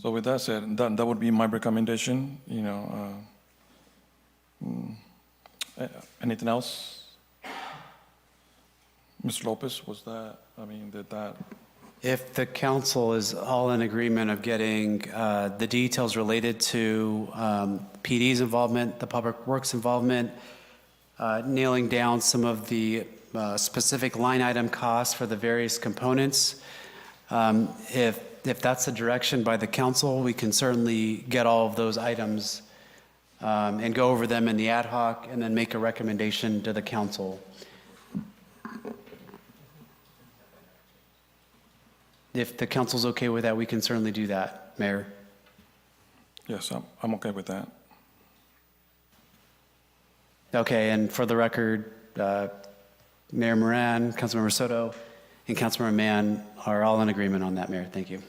So with that said, that would be my recommendation, anything else? Mr. Lopez, did that? If the council is all in agreement of getting the details related to PD's involvement, the Public Works involvement, nailing down some of the specific line item costs for the various components, if that's the direction by the council, we can certainly get all of those items and go over them in the ad hoc and then make a recommendation to the council. If the council's okay with that, we can certainly do that, Mayor. Yes, I'm okay with that. Okay, and for the record, Mayor Moran, Councilmember Soto, and Councilmember Mann are all in agreement on that, Mayor. Thank you.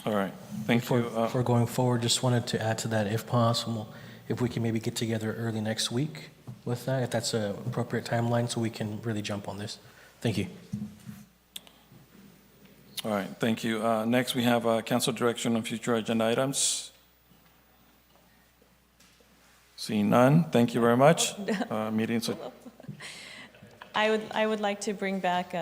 All right, thank you. For going forward, just wanted to add to that, if possible, if we can maybe get together early next week with that, if that's an appropriate timeline, so we can really jump on this. Thank you. All right, thank you. Next, we have council direction on future agenda items. Seeing none, thank you very much. Meetings. I would like to bring back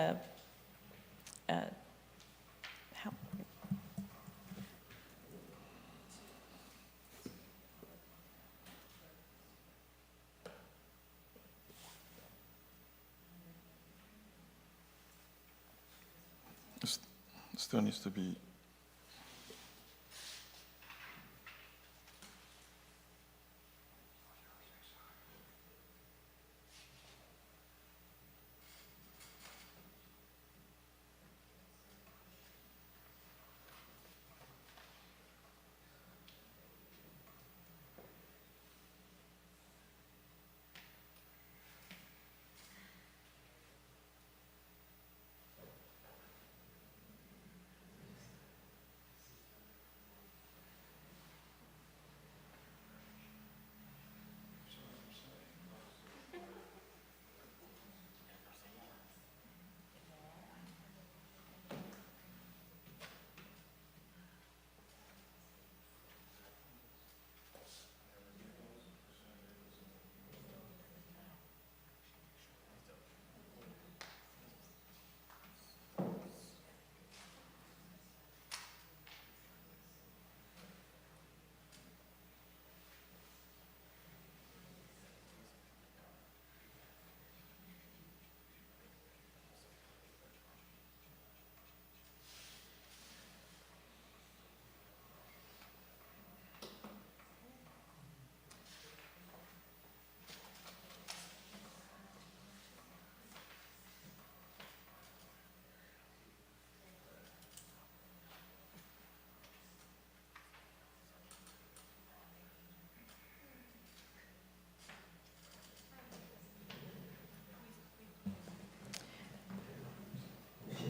Still needs to be.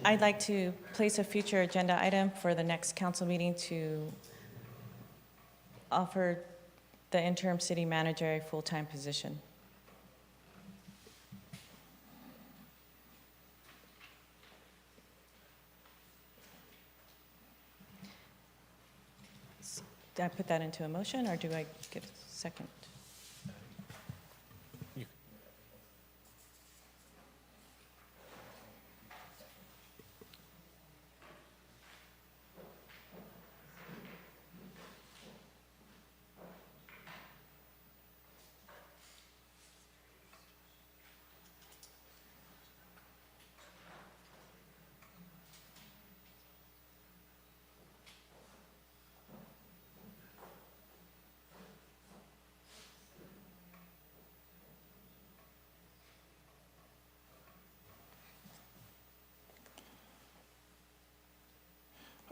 I'd like to place a future agenda item for the next council meeting to offer the interim city manager a full-time position. Did I put that into a motion, or do I give a second?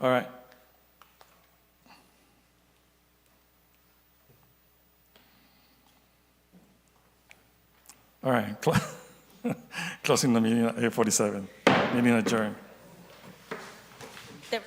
All right. All right, closing the meeting at 8:47. Meeting adjourned. There-